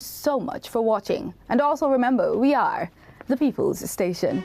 so much for watching. And also remember, we are the People's Station.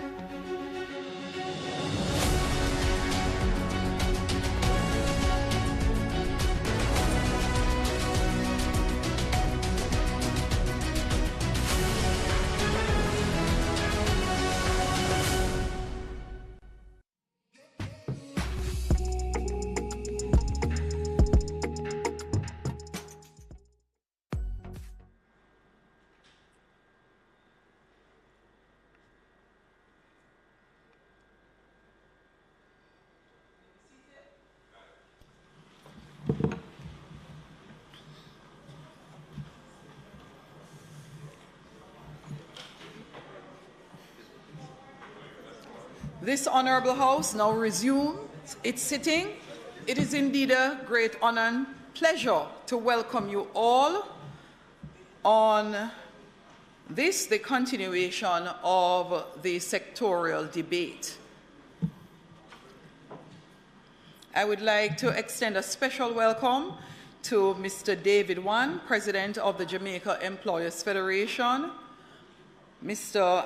This Honourable House now resumes its sitting. It is indeed a great honour and pleasure to welcome you all on this, the continuation of the sectorial debate. I would like to extend a special welcome to Mr. David Wan, President of the Jamaica Employers Federation, Mr.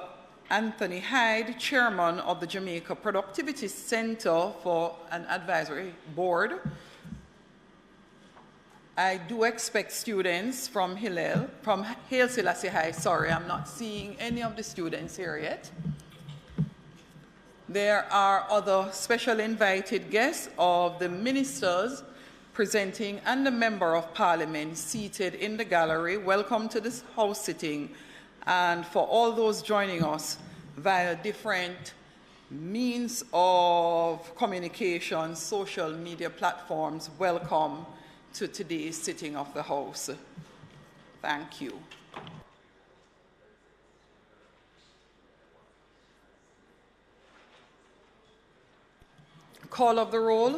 Anthony Hyde, Chairman of the Jamaica Productivity Center for an Advisory Board. I do expect students from Haile Selassie High. Sorry, I'm not seeing any of the students here yet. There are other special invited guests of the ministers presenting and the Member of Parliament seated in the gallery. Welcome to this House sitting. And for all those joining us via different means of communication, social media platforms, welcome to today's sitting of the House. Thank you. Call of the roll.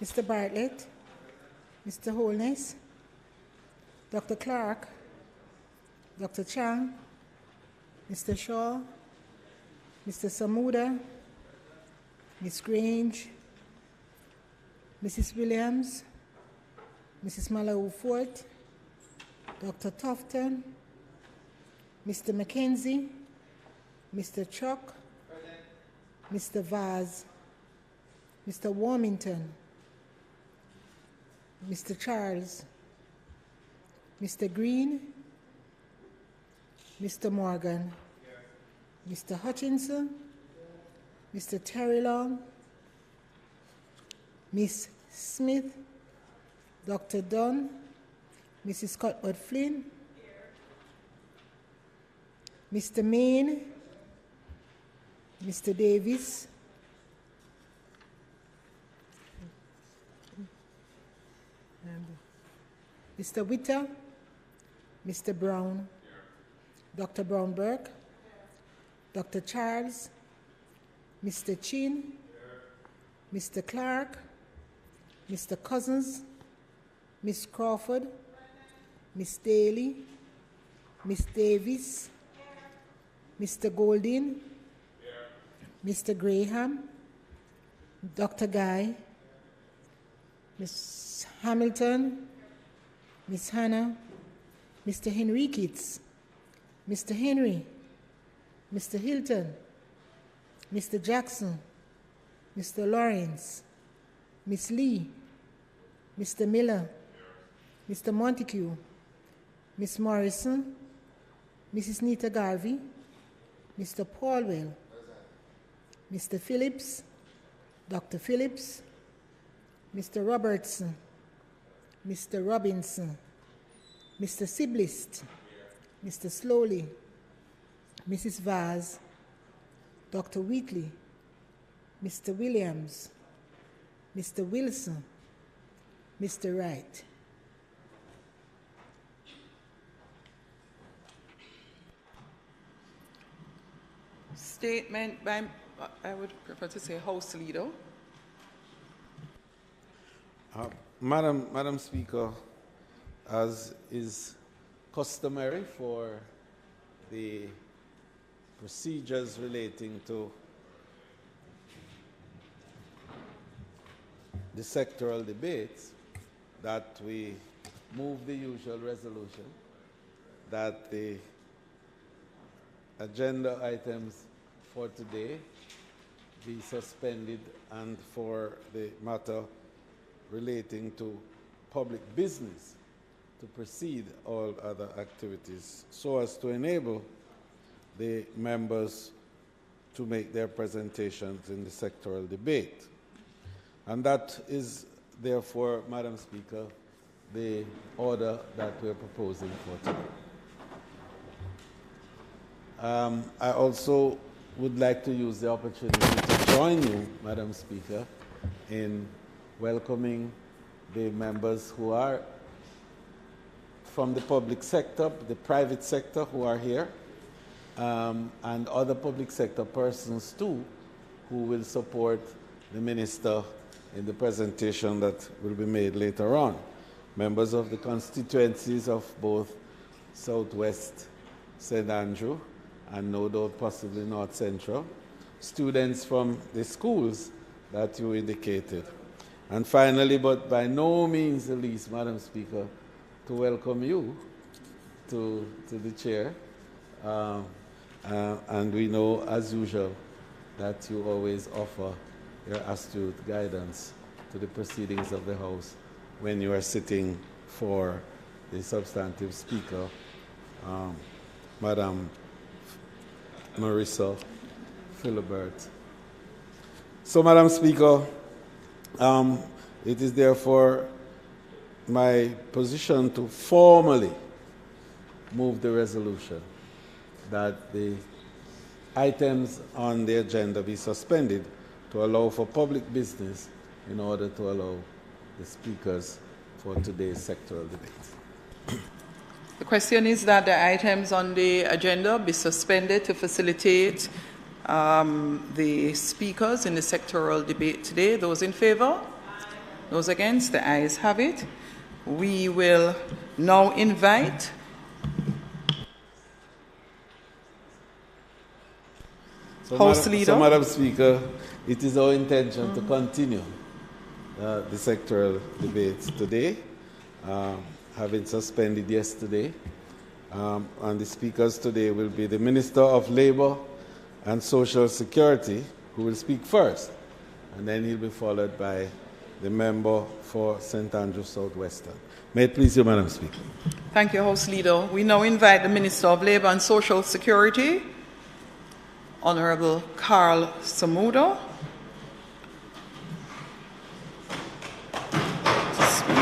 Mr. Bartlett, Mr. Holness, Dr. Clark, Dr. Chang, Mr. Shaw, Mr. Samuda, Ms. Grange, Mrs. Williams, Mrs. Malawu Fort, Dr. Tufton, Mr. McKenzie, Mr. Chuck, Mr. Vaz, Mr. Warmington, Mr. Charles, Mr. Green, Mr. Morgan, Mr. Hutchinson, Mr. Terry Long, Miss Smith, Dr. Dunn, Mrs. Cuthbert Flynn, Mr. Main, Mr. Davis, Mr. Witter, Mr. Brown, Dr. Brown Burke, Dr. Charles, Mr. Chin, Mr. Clark, Mr. Cousins, Miss Crawford, Miss Daly, Miss Davis, Mr. Golding, Mr. Graham, Dr. Guy, Miss Hamilton, Miss Hannah, Mr. Henriquez, Mr. Henry, Mr. Hilton, Mr. Jackson, Mr. Lawrence, Miss Lee, Mr. Miller, Mr. Montague, Miss Morrison, Mrs. Nita Garvey, Mr. Paulwell, Mr. Phillips, Dr. Phillips, Mr. Robertson, Mr. Robinson, Mr. Siblist, Mr. Slowly, Mrs. Vaz, Dr. Wheatley, Mr. Williams, Mr. Wilson, Mr. Wright. Statement by, I would prefer to say, House Leader. Madam Speaker, as is customary for the procedures relating to the sectoral debates, that we move the usual resolution, that the agenda items for today be suspended, and for the matter relating to public business to precede all other activities, so as to enable the members to make their presentations in the sectoral debate. And that is, therefore, Madam Speaker, the order that we're proposing for today. I also would like to use the opportunity to join you, Madam Speaker, in welcoming the members who are from the public sector, the private sector who are here, and other public sector persons too, who will support the minister in the presentation that will be made later on. Members of the constituencies of both Southwest St. Andrew and no doubt possibly North Central, students from the schools that you indicated. And finally, but by no means the least, Madam Speaker, to welcome you to the chair. And we know, as usual, that you always offer your astute guidance to the proceedings of the House when you are sitting for the substantive speaker, Madam Marissa Philibert. So, Madam Speaker, it is therefore my position to formally move the resolution that the items on the agenda be suspended to allow for public business in order to allow the speakers for today's sectoral debate. The question is that the items on the agenda be suspended to facilitate the speakers in the sectoral debate today. Those in favor? Those against? The ayes have it. We will now invite House Leader. So, Madam Speaker, it is our intention to continue the sectoral debates today, having suspended yesterday. And the speakers today will be the Minister of Labour and Social Security, who will speak first, and then he'll be followed by the member for St. Andrews Southwestern. May it please you, Madam Speaker. Thank you, House Leader. We now invite the Minister of Labour and Social Security, Honorable Carl Samuda, to speak.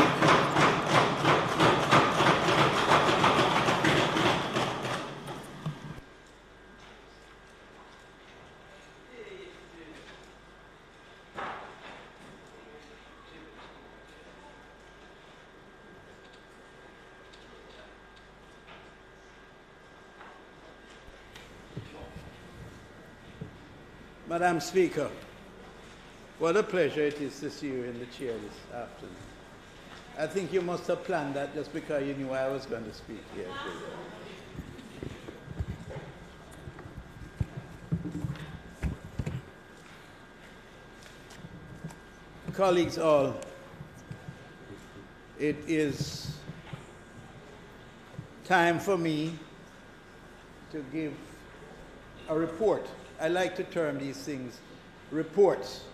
Madam Speaker, what a pleasure it is to see you in the chair this afternoon. I think you must have planned that just because you knew I was going to speak here today. Colleagues all, it is time for me to give a report. I like to term these things reports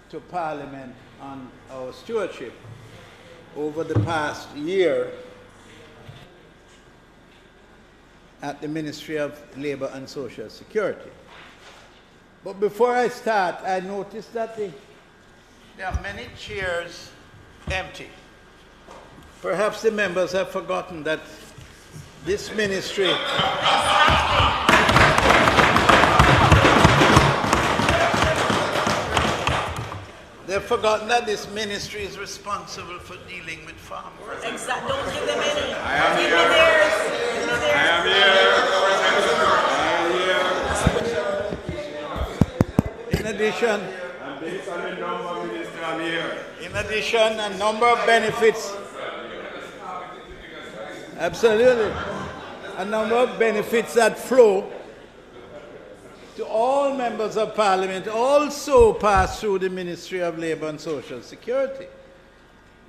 to Parliament on our stewardship over the past year at the Ministry of Labour and Social Security. But before I start, I noticed that there are many chairs empty. Perhaps the members have forgotten that this ministry they've forgotten that this ministry is responsible for dealing with farmers. Exactly. Don't give them any. I am here. In addition, And based on the number, Minister, I'm here. in addition, a number of benefits. Absolutely. A number of benefits that flow to all members of Parliament also pass through the Ministry of Labour and Social Security.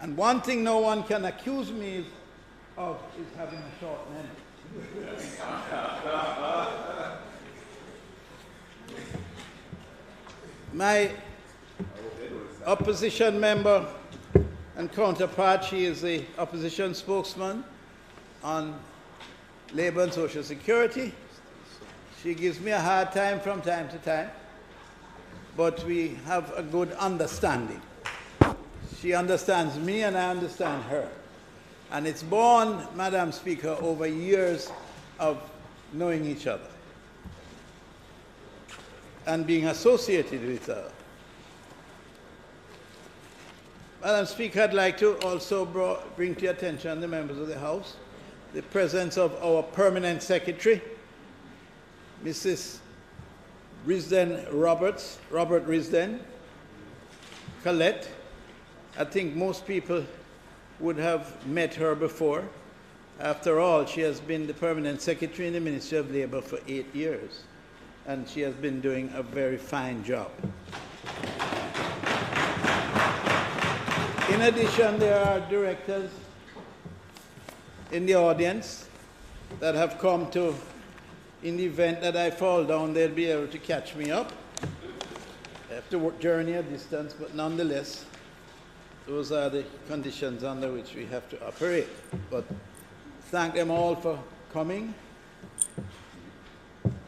And one thing no one can accuse me of is having a short memory. My opposition member and counterpart, she is the opposition spokesman on Labour and Social Security. She gives me a hard time from time to time, but we have a good understanding. She understands me and I understand her. And it's born, Madam Speaker, over years of knowing each other and being associated with her. Madam Speaker, I'd like to also bring to your attention, the members of the House, the presence of our permanent secretary, Mrs. Robert Risden, Colette. I think most people would have met her before. After all, she has been the permanent secretary in the Ministry of Labour for 8 years, and she has been doing a very fine job. In addition, there are directors in the audience that have come to, in the event that I fall down, they'll be able to catch me up. I have to journey a distance, but nonetheless, those are the conditions under which we have to operate. But thank them all for coming.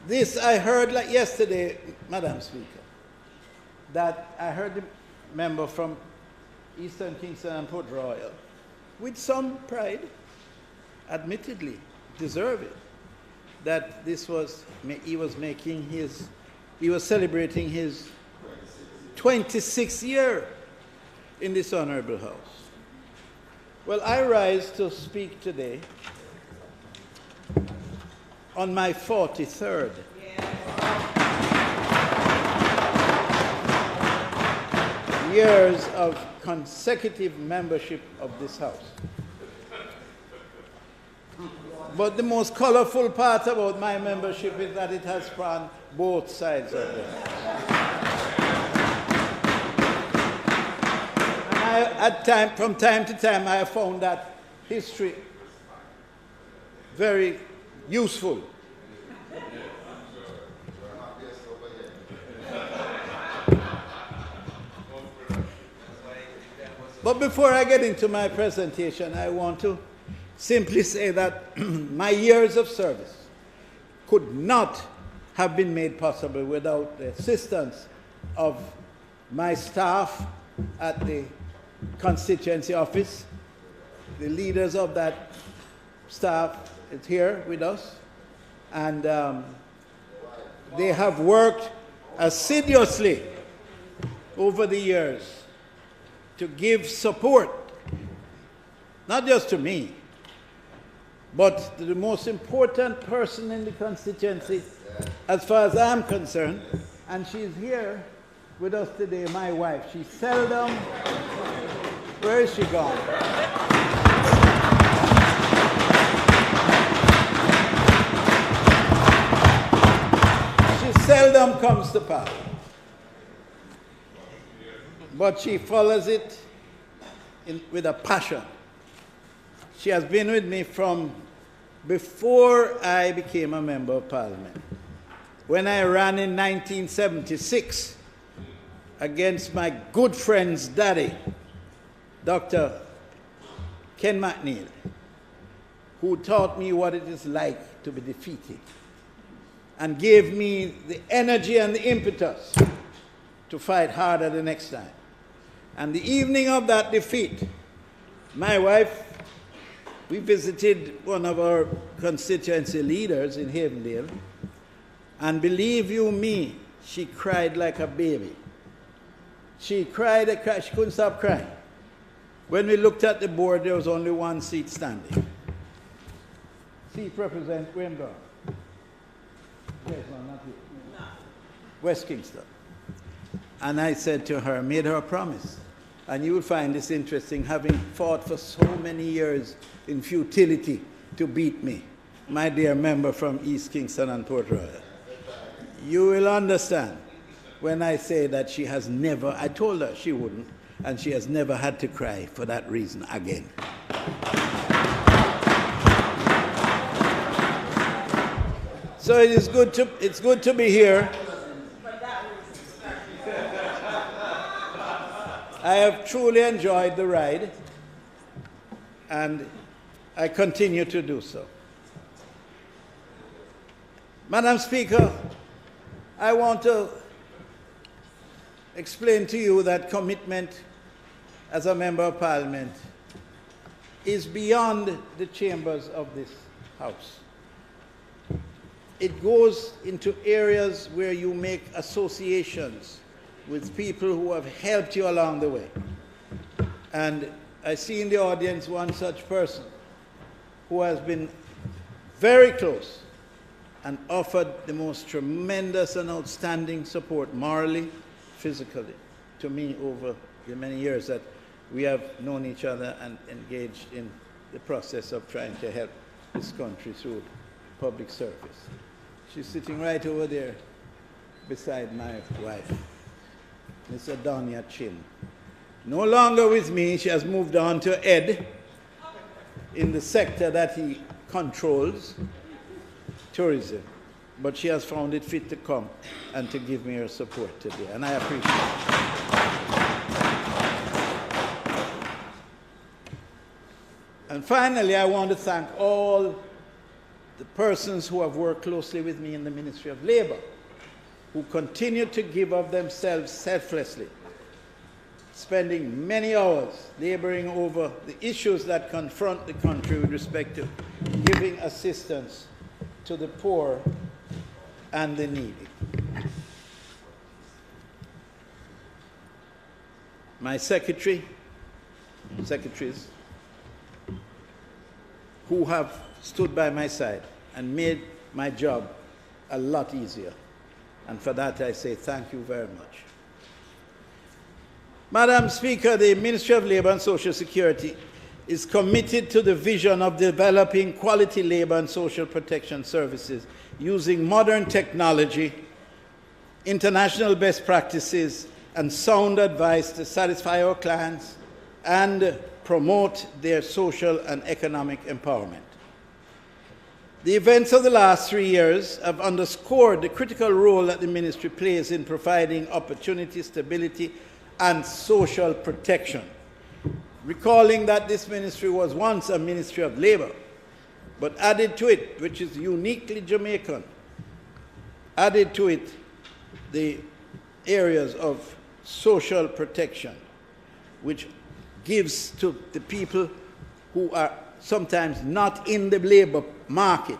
This I heard like yesterday, Madam Speaker, that I heard the member from Eastern Kingston and Port Royal, with some pride, admittedly deserve it, that this was, he was celebrating his 26th year in this honorable House. Well, I rise to speak today on my 43rd. Years of consecutive membership of this House. But the most colorful part about my membership is that it has spanned both sides of the House. And from time to time, I have found that history very useful. But before I get into my presentation, I want to simply say that my years of service could not have been made possible without the assistance of my staff at the constituency office. The leaders of that staff is here with us, and they have worked assiduously over the years to give support, not just to me, but to the most important person in the constituency, as far as I'm concerned, and she's here with us today, my wife. She seldom, where is she gone? She seldom comes to Parliament, but she follows it with a passion. She has been with me from before I became a member of Parliament. When I ran in 1976 against my good friend's daddy, Dr. Ken McNeil, who taught me what it is like to be defeated and gave me the energy and the impetus to fight harder the next time. And the evening of that defeat, my wife, we visited one of our constituency leaders in Havendale, and believe you me, she cried like a baby. She cried, she couldn't stop crying. When we looked at the board, there was only one seat standing. Seat represents Wimber. Yes, no, not you. No. West Kingston. And I said to her, made her a promise. And you will find this interesting, having fought for so many years in futility to beat me, my dear member from East Kingston and Port Royal. You will understand when I say that she has never, I told her she wouldn't, and she has never had to cry for that reason again. So it's good to be here. I have truly enjoyed the ride, and I continue to do so. Madam Speaker, I want to explain to you that commitment as a Member of Parliament is beyond the chambers of this House. It goes into areas where you make associations with people who have helped you along the way. And I see in the audience one such person who has been very close and offered the most tremendous and outstanding support, morally, physically, to me over the many years that we have known each other and engaged in the process of trying to help this country through public service. She's sitting right over there beside my wife, Mr. Donya Chin. No longer with me, she has moved on to Ed in the sector that he controls, tourism. But she has found it fit to come and to give me her support today, and I appreciate it. And finally, I want to thank all the persons who have worked closely with me in the Ministry of Labour, who continue to give of themselves selflessly, spending many hours laboring over the issues that confront the country with respect to giving assistance to the poor and the needy. My secretaries, who have stood by my side and made my job a lot easier. And for that I say thank you very much. Madam Speaker, the Ministry of Labour and Social Security is committed to the vision of developing quality labour and social protection services using modern technology, international best practices, and sound advice to satisfy our clients and promote their social and economic empowerment. The events of the last 3 years have underscored the critical role that the ministry plays in providing opportunity, stability, and social protection. Recalling that this ministry was once a ministry of labour, but added to it, which is uniquely Jamaican, added to it the areas of social protection, which gives to the people who are sometimes not in the labour market,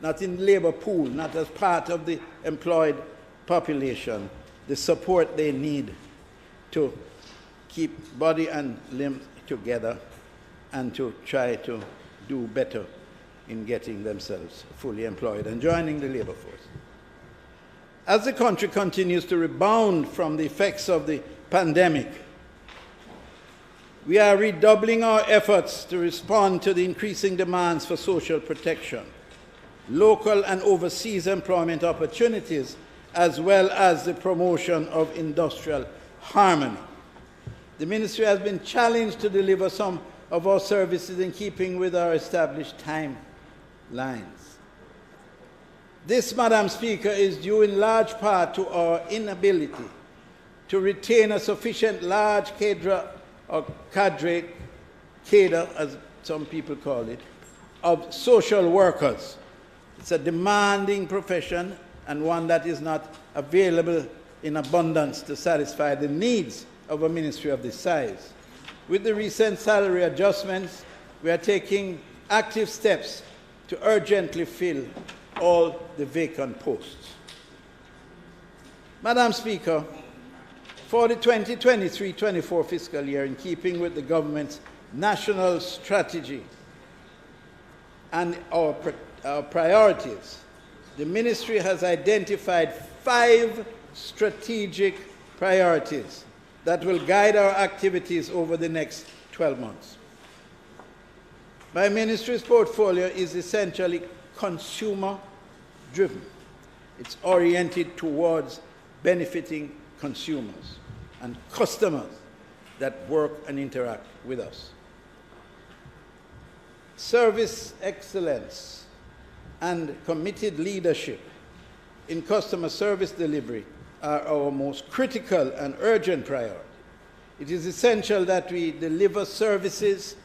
not in the labour pool, not as part of the employed population, the support they need to keep body and limb together and to try to do better in getting themselves fully employed and joining the labour force. As the country continues to rebound from the effects of the pandemic, we are redoubling our efforts to respond to the increasing demands for social protection, local and overseas employment opportunities, as well as the promotion of industrial harmony. The ministry has been challenged to deliver some of our services in keeping with our established timelines. This, Madam Speaker, is due in large part to our inability to retain a sufficient large cadre, as some people call it, of social workers. It's a demanding profession and one that is not available in abundance to satisfy the needs of a ministry of this size. With the recent salary adjustments, we are taking active steps to urgently fill all the vacant posts. Madam Speaker, for the 2023-24 fiscal year, in keeping with the government's national strategy and our priorities, the ministry has identified 5 strategic priorities that will guide our activities over the next 12 months. My ministry's portfolio is essentially consumer-driven, It's oriented towards benefiting consumers and customers that work and interact with us. Service excellence and committed leadership in customer service delivery are our most critical and urgent priority. It is essential that we deliver services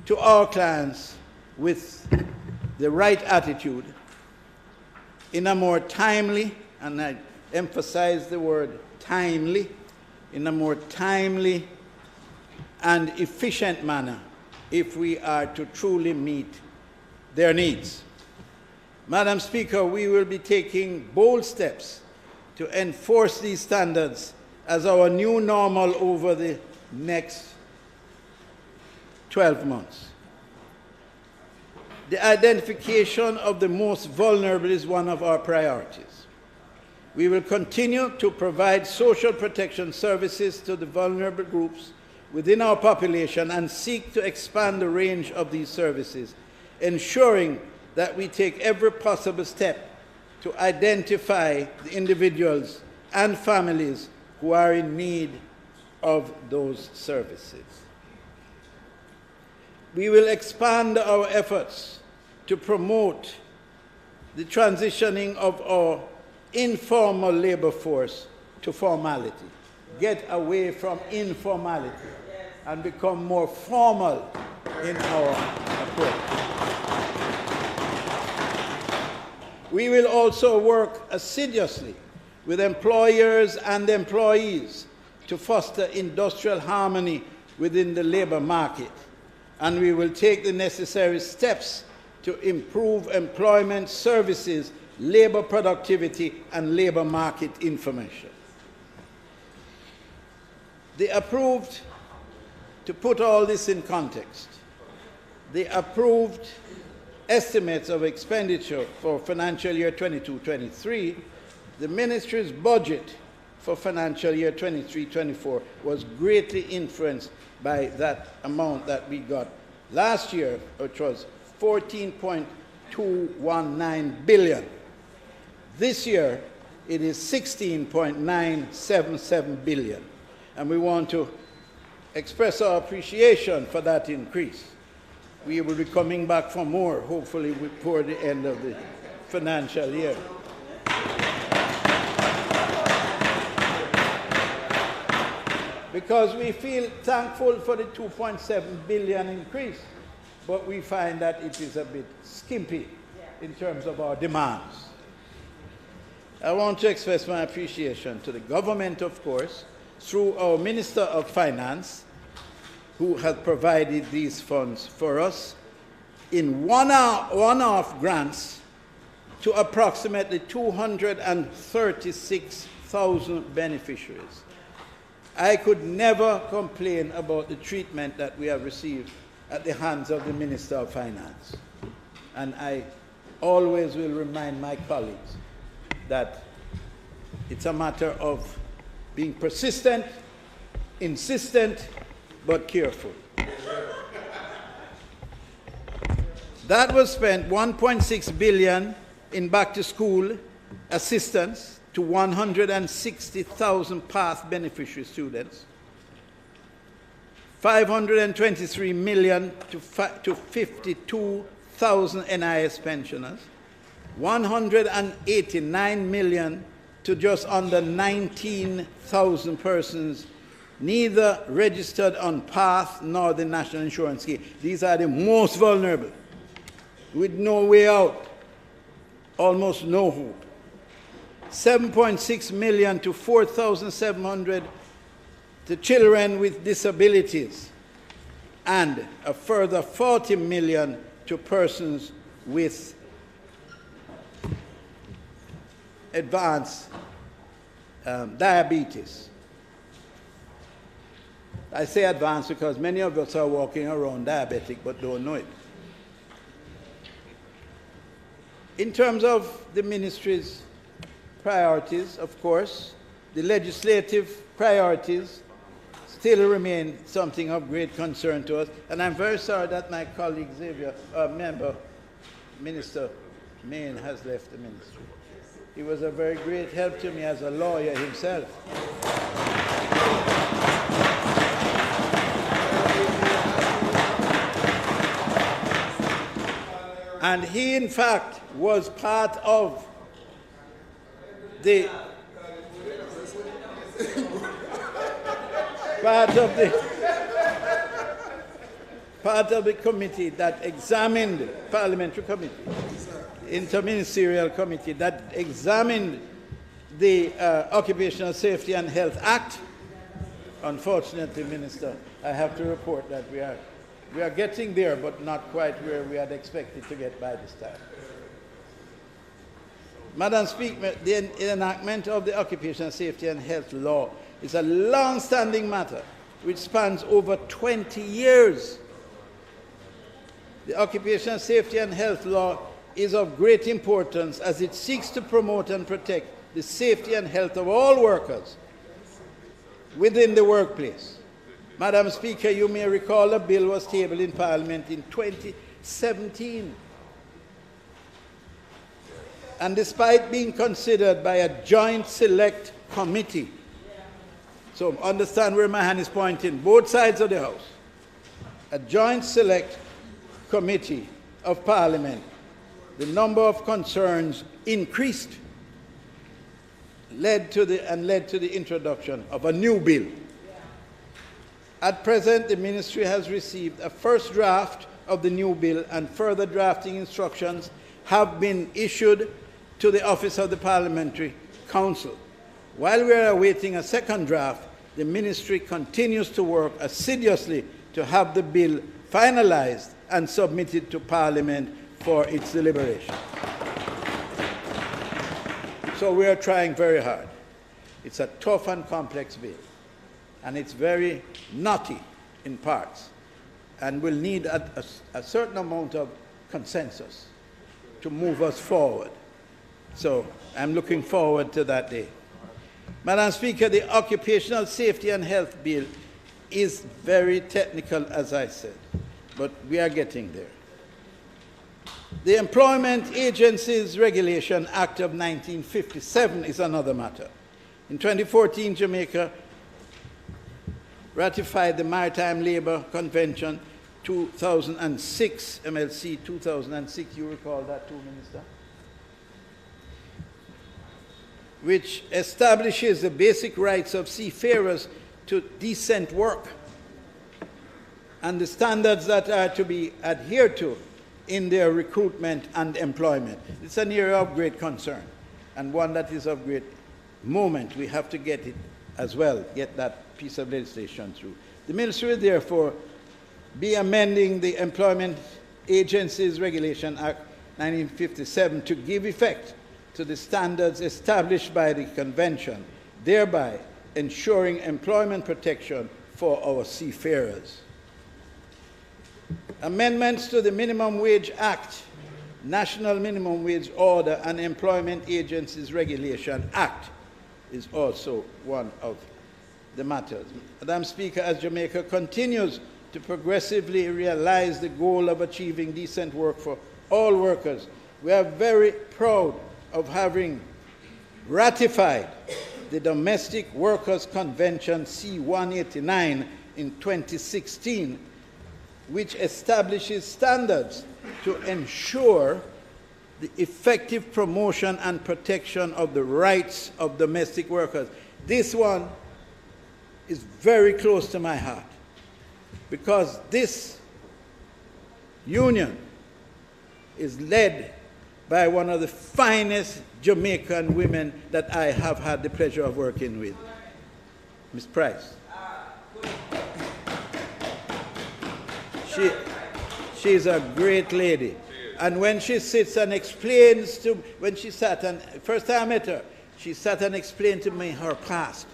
to our clients with the right attitude in a more timely, and I emphasize the word timely, in a more timely and efficient manner if we are to truly meet their needs. Madam Speaker, we will be taking bold steps to enforce these standards as our new normal over the next 12 months. The identification of the most vulnerable is one of our priorities. We will continue to provide social protection services to the vulnerable groups within our population and seek to expand the range of these services, ensuring that we take every possible step to identify the individuals and families who are in need of those services. We will expand our efforts to promote the transitioning of our informal labor force to formality, get away from informality and become more formal in our approach. We will also work assiduously with employers and employees to foster industrial harmony within the labor market, and we will take the necessary steps to improve employment services, labor productivity, and labor market information. To put all this in context, the approved estimates of expenditure for financial year 22-23, the Ministry's budget for financial year 23-24 was greatly influenced by that amount that we got last year, which was 14.219 billion. This year, it is 16.977 billion. And we want to express our appreciation for that increase. We will be coming back for more, hopefully before the end of the financial year. Because we feel thankful for the 2.7 billion increase, but we find that it is a bit skimpy in terms of our demands. I want to express my appreciation to the government, of course, through our Minister of Finance, who has provided these funds for us in one-off grants to approximately 236,000 beneficiaries. I could never complain about the treatment that we have received at the hands of the Minister of Finance. And I always will remind my colleagues that it's a matter of being persistent, insistent, but careful. That was spent 1.6 billion in back-to-school assistance to 160,000 past beneficiary students, 523 million to 52,000 NIS pensioners, 189 million to just under 19,000 persons neither registered on PATH nor the National Insurance Scheme. These are the most vulnerable, with no way out, almost no hope. 7.6 million to 4,700 to children with disabilities, and a further 40 million to persons with advanced diabetes. I say advanced because many of us are walking around diabetic but don't know it. In terms of the ministry's priorities, of course, the legislative priorities still remain something of great concern to us, and I'm very sorry that my colleague Minister Main has left the ministry. He was a very great help to me as a lawyer himself. And he, in fact, was part of the committee that examined, parliamentary committee, interministerial committee that examined the Occupational Safety and Health Act. Unfortunately, Minister, I have to report that we are getting there, but not quite where we had expected to get by this time. Madam Speaker, the enactment of the Occupational Safety and Health Law is a long-standing matter which spans over 20 years. The Occupational Safety and Health Law is of great importance as it seeks to promote and protect the safety and health of all workers within the workplace. Madam Speaker, you may recall a bill was tabled in Parliament in 2017. And despite being considered by a joint select committee, so understand where my hand is pointing, both sides of the House, a joint select committee of Parliament, the number of concerns increased, led to the introduction of a new bill. At present, the Ministry has received a first draft of the new bill, and further drafting instructions have been issued to the Office of the Parliamentary Counsel. While we are awaiting a second draft, the Ministry continues to work assiduously to have the bill finalized and submitted to Parliament for its deliberation. So we are trying very hard. It's a tough and complex bill, and it's very knotty in parts, and will need a certain amount of consensus to move us forward. So I'm looking forward to that day. Madam Speaker, the Occupational Safety and Health Bill is very technical, as I said, but we are getting there. The Employment Agencies Regulation Act of 1957 is another matter. In 2014, Jamaica ratified the Maritime Labour Convention 2006, MLC 2006, you recall that too, Minister? Which establishes the basic rights of seafarers to decent work and the standards that are to be adhered to in their recruitment and employment. It's an area of great concern and one that is of great moment. We have to get it as well, get that piece of legislation through. The Ministry will therefore be amending the Employment Agencies Regulation Act 1957 to give effect to the standards established by the Convention, thereby ensuring employment protection for our seafarers. Amendments to the Minimum Wage Act, National Minimum Wage Order, and Employment Agencies Regulation Act is also one of the matters. Madam Speaker, as Jamaica continues to progressively realize the goal of achieving decent work for all workers, we are very proud of having ratified the Domestic Workers Convention C-189 in 2016, which establishes standards to ensure the effective promotion and protection of the rights of domestic workers. This one is very close to my heart because this union is led by one of the finest Jamaican women that I have had the pleasure of working with, Ms. Price. She's a great lady. And when she sits and explains to, when she sat and, first time I met her, she sat and explained to me her past.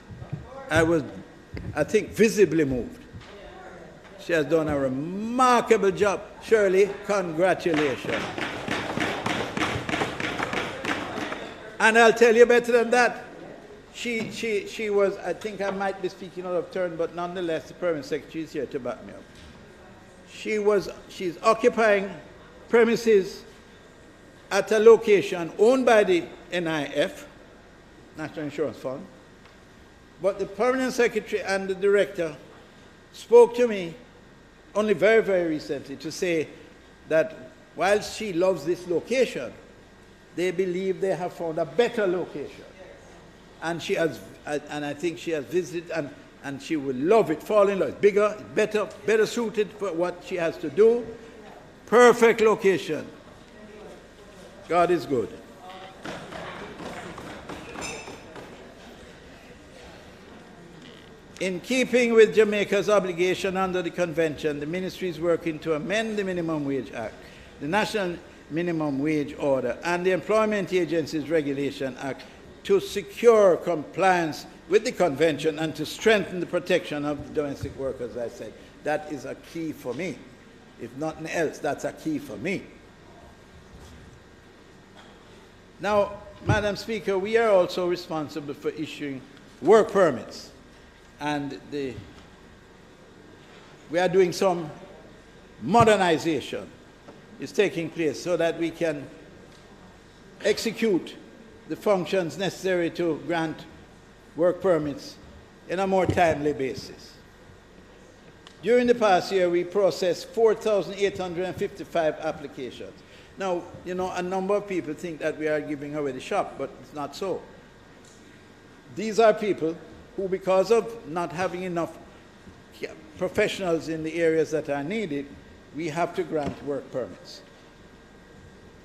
I was, I think, visibly moved. She has done a remarkable job. Shirley, congratulations. And I'll tell you better than that. She was, I think I might be speaking out of turn, but nonetheless, the Permanent Secretary is here to back me up. She's occupying premises at a location owned by the NIF, National Insurance Fund, but the permanent secretary and the director spoke to me only very, very recently to say that while she loves this location, they believe they have found a better location. And she has, and I think she has visited, and she will love it, fall in love. It's bigger, better suited for what she has to do. Perfect location. God is good. In keeping with Jamaica's obligation under the convention, the ministry is working to amend the Minimum Wage Act, the National Minimum Wage Order, and the Employment Agencies Regulation Act to secure compliance with the convention and to strengthen the protection of the domestic workers, as I said. That is a key for me. If nothing else, that's a key for me. Now, Madam Speaker, we are also responsible for issuing work permits. And we are doing some modernization. Is taking place so that we can execute the functions necessary to grant work permits in a more timely basis. During the past year, we processed 4,855 applications. Now, you know, a number of people think that we are giving away the shop, but it's not so. These are people who, because of not having enough professionals in the areas that are needed, we have to grant work permits.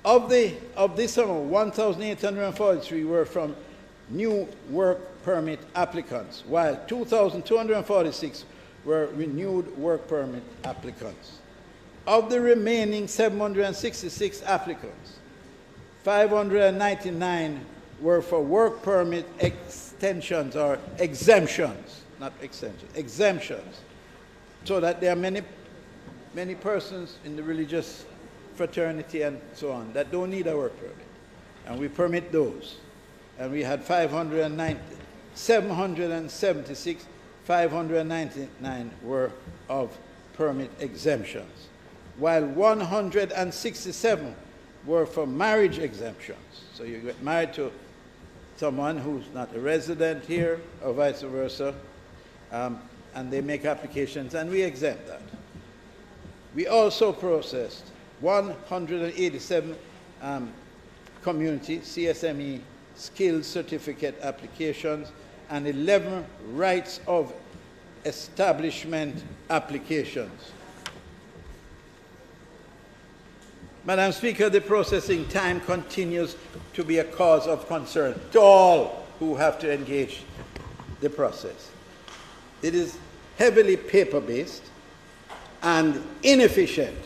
Of this summer, 1,843 were from new work permit applicants, while 2,246 were renewed work permit applicants. Of the remaining 766 applicants, 599 were for work permit extensions or exemptions, not extensions, exemptions, so that there are many persons in the religious fraternity and so on that don't need a work permit, and we permit those. And we had 776, 599 were of permit exemptions, while 167 were for marriage exemptions. So you get married to someone who's not a resident here, or vice versa, and they make applications, and we exempt that. We also processed 187 community CSME skills certificate applications and 11 rights of establishment applications. Madam Speaker, the processing time continues to be a cause of concern to all who have to engage the process. It is heavily paper-based and inefficient,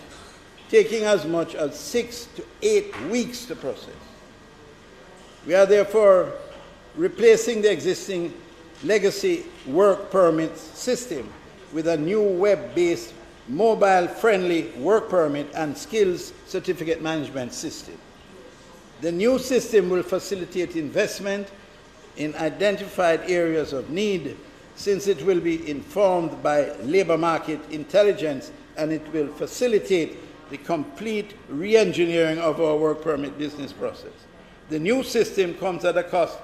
taking as much as 6 to 8 weeks to process. We are therefore replacing the existing legacy work permit system with a new web-based, mobile-friendly work permit and skills certificate management system. The new system will facilitate investment in identified areas of need, since it will be informed by labor market intelligence, and it will facilitate the complete re-engineering of our work permit business process. The new system comes at a cost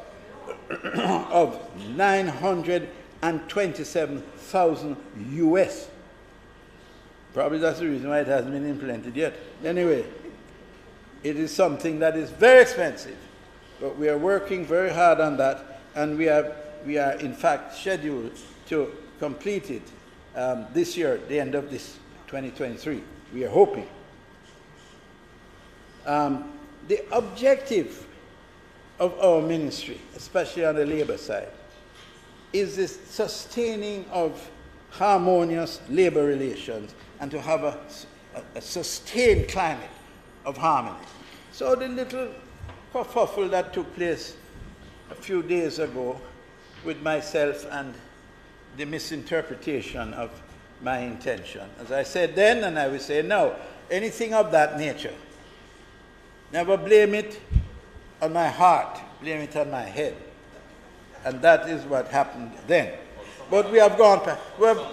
of $927,000 US. Probably that's the reason why it hasn't been implemented yet. Anyway, it is something that is very expensive, but we are working very hard on that, and we are in fact scheduled to complete it this year, the end of this 2023. We are hoping. The objective of our ministry, especially on the labor side, is the sustaining of harmonious labor relations and to have a sustained climate of harmony. So the little kerfuffle that took place a few days ago with myself and the misinterpretation of my intention, as I said then and I will say now, anything of that nature, never blame it on my heart, blame it on my head. And that is what happened then. But we have gone past, whatever.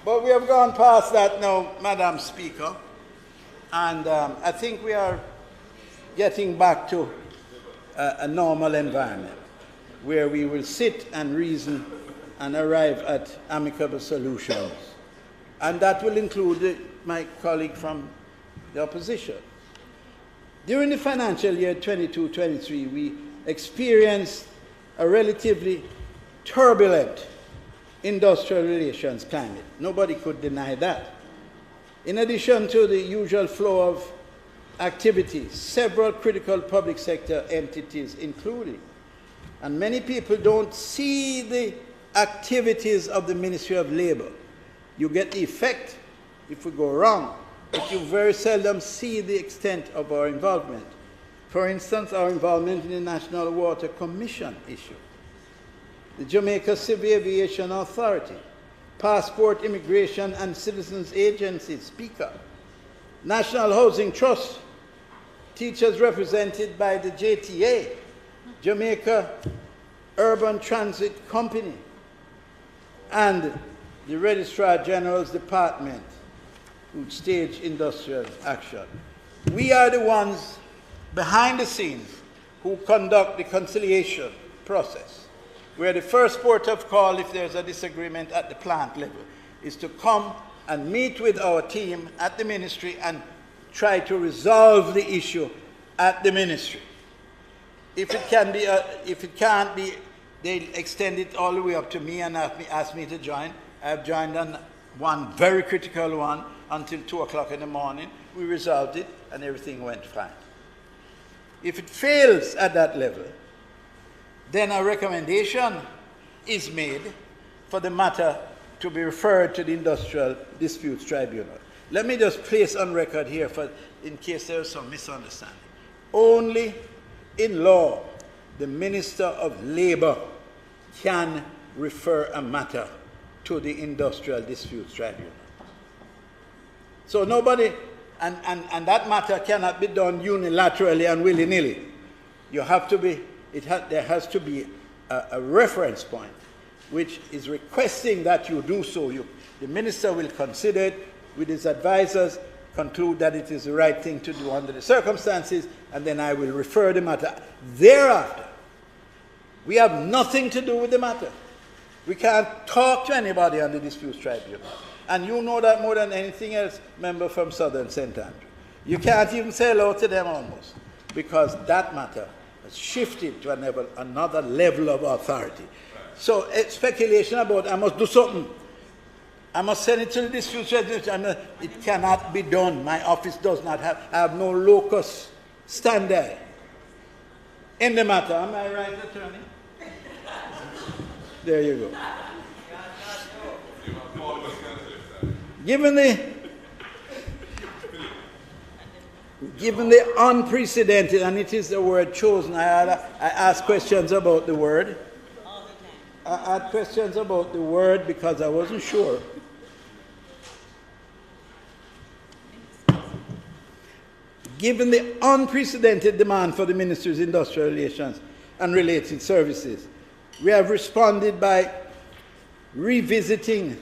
But But we have gone past that now, Madam Speaker, and I think we are getting back to a normal environment where we will sit and reason and arrive at amicable solutions. And that will include my colleague from the opposition. During the financial year 22-23, we experienced a relatively turbulent industrial relations climate. Nobody could deny that. In addition to the usual flow of activities, several critical public sector entities including, and many people don't see the activities of the Ministry of Labor. You get the effect if we go wrong, but you very seldom see the extent of our involvement. For instance, our involvement in the National Water Commission issue, the Jamaica Civil Aviation Authority, Passport, Immigration and Citizens Agency, Speaker, National Housing Trust, teachers represented by the JTA, Jamaica Urban Transit Company, and the Registrar General's Department, who stage industrial action. We are the ones behind the scenes who conduct the conciliation process. We are the first port of call if there's a disagreement at the plant level, is to come and meet with our team at the ministry and try to resolve the issue at the ministry. If it can be, if it can't be, they extend it all the way up to me and ask me to join. I have joined on one very critical one until 2 o'clock in the morning. We resolved it and everything went fine. If it fails at that level, then a recommendation is made for the matter to be referred to the Industrial Disputes Tribunal. Let me just place on record here, in case there is some misunderstanding. Only in law, the Minister of Labor can refer a matter to the Industrial Disputes Tribunal. So nobody, and that matter cannot be done unilaterally and willy-nilly. You have to be, there has to be a reference point which is requesting that you do so. The minister will consider it with his advisors, conclude that it is the right thing to do under the circumstances, and then I will refer the matter. Thereafter, we have nothing to do with the matter. We can't talk to anybody on the disputes tribunal. And you know that more than anything else, member from Southern St. Andrew. You can't even say hello to them almost, because that matter has shifted to another level of authority. So speculation about I must do something, I must send it to the dispute tribunal, it cannot be done. My office does not have, I have no locus standi in the matter. Am I right, attorney? There you go. Given the unprecedented, and it is the word chosen, I asked questions about the word. I had questions about the word because I wasn't sure. Given the unprecedented demand for the Ministry's industrial relations and related services, we have responded by revisiting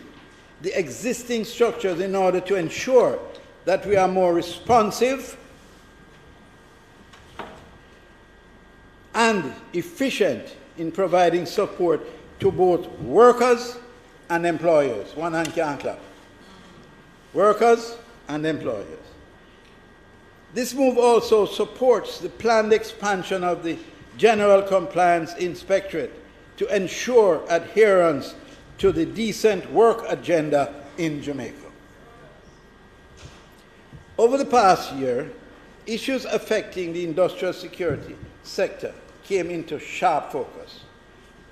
the existing structures in order to ensure that we are more responsive and efficient in providing support to both workers and employers. One hand can't clap. Workers and employers. This move also supports the planned expansion of the General Compliance Inspectorate to ensure adherence to the decent work agenda in Jamaica. Over the past year, issues affecting the industrial security sector came into sharp focus.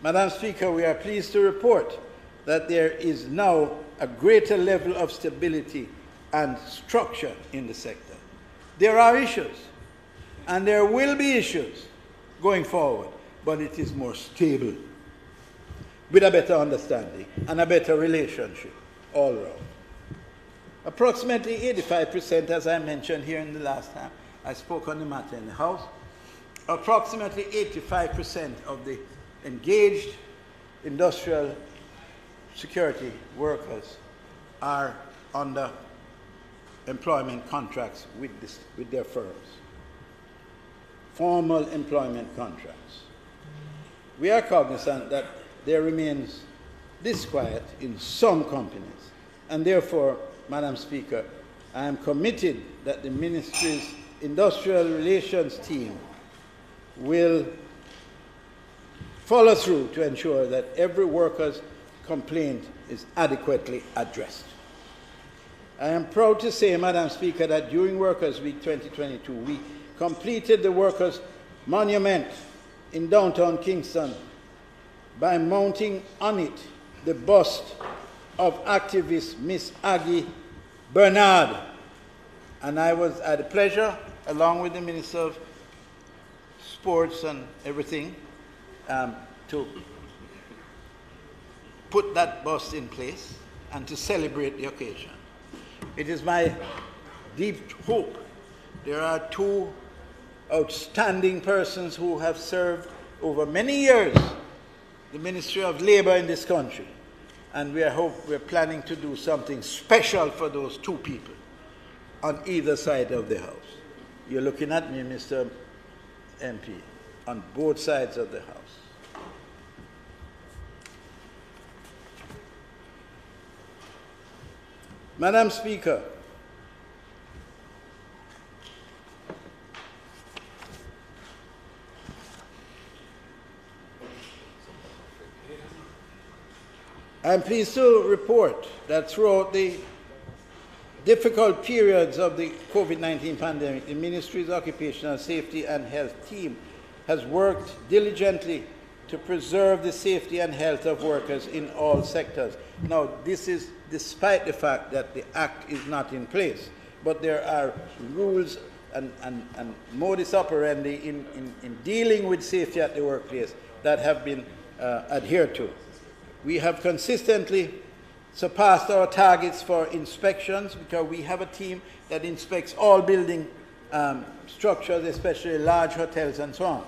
Madam Speaker, we are pleased to report that there is now a greater level of stability and structure in the sector. There are issues, and there will be issues going forward, but it is more stable, with a better understanding and a better relationship all around. Approximately 85%, as I mentioned here in the last time I spoke on the matter in the House, approximately 85% of the engaged industrial security workers are under employment contracts with their firms. Formal employment contracts. We are cognizant that there remains disquiet in some companies, and therefore, Madam Speaker, I am committed that the Ministry's Industrial Relations team will follow through to ensure that every worker's complaint is adequately addressed. I am proud to say, Madam Speaker, that during Workers' Week 2022, we completed the Workers' Monument in downtown Kingston by mounting on it the bust of activist Miss Aggie Bernard. And I had the pleasure, along with the Minister of Sports and everything, to put that bust in place and to celebrate the occasion. It is my deep hope there are two outstanding persons who have served over many years the Ministry of Labor in this country, and we're planning to do something special for those two people on either side of the House. You're looking at me, Mr. MP, on both sides of the House. Madam Speaker, I'm pleased to report that throughout the difficult periods of the COVID-19 pandemic, the Ministry's Occupational Safety and Health team has worked diligently to preserve the safety and health of workers in all sectors. Now, this is despite the fact that the Act is not in place, but there are rules and modus operandi in dealing with safety at the workplace that have been adhered to. We have consistently surpassed our targets for inspections because we have a team that inspects all building structures, especially large hotels and so on.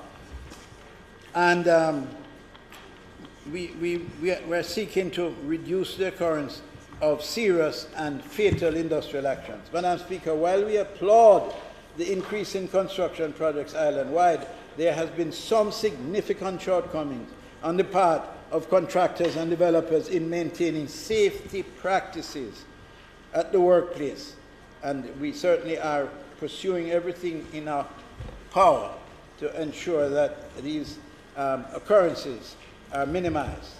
And we're seeking to reduce the occurrence of serious and fatal industrial actions. Madam Speaker, while we applaud the increase in construction projects island-wide, there has been some significant shortcomings on the part of contractors and developers in maintaining safety practices at the workplace. And we certainly are pursuing everything in our power to ensure that these occurrences are minimized.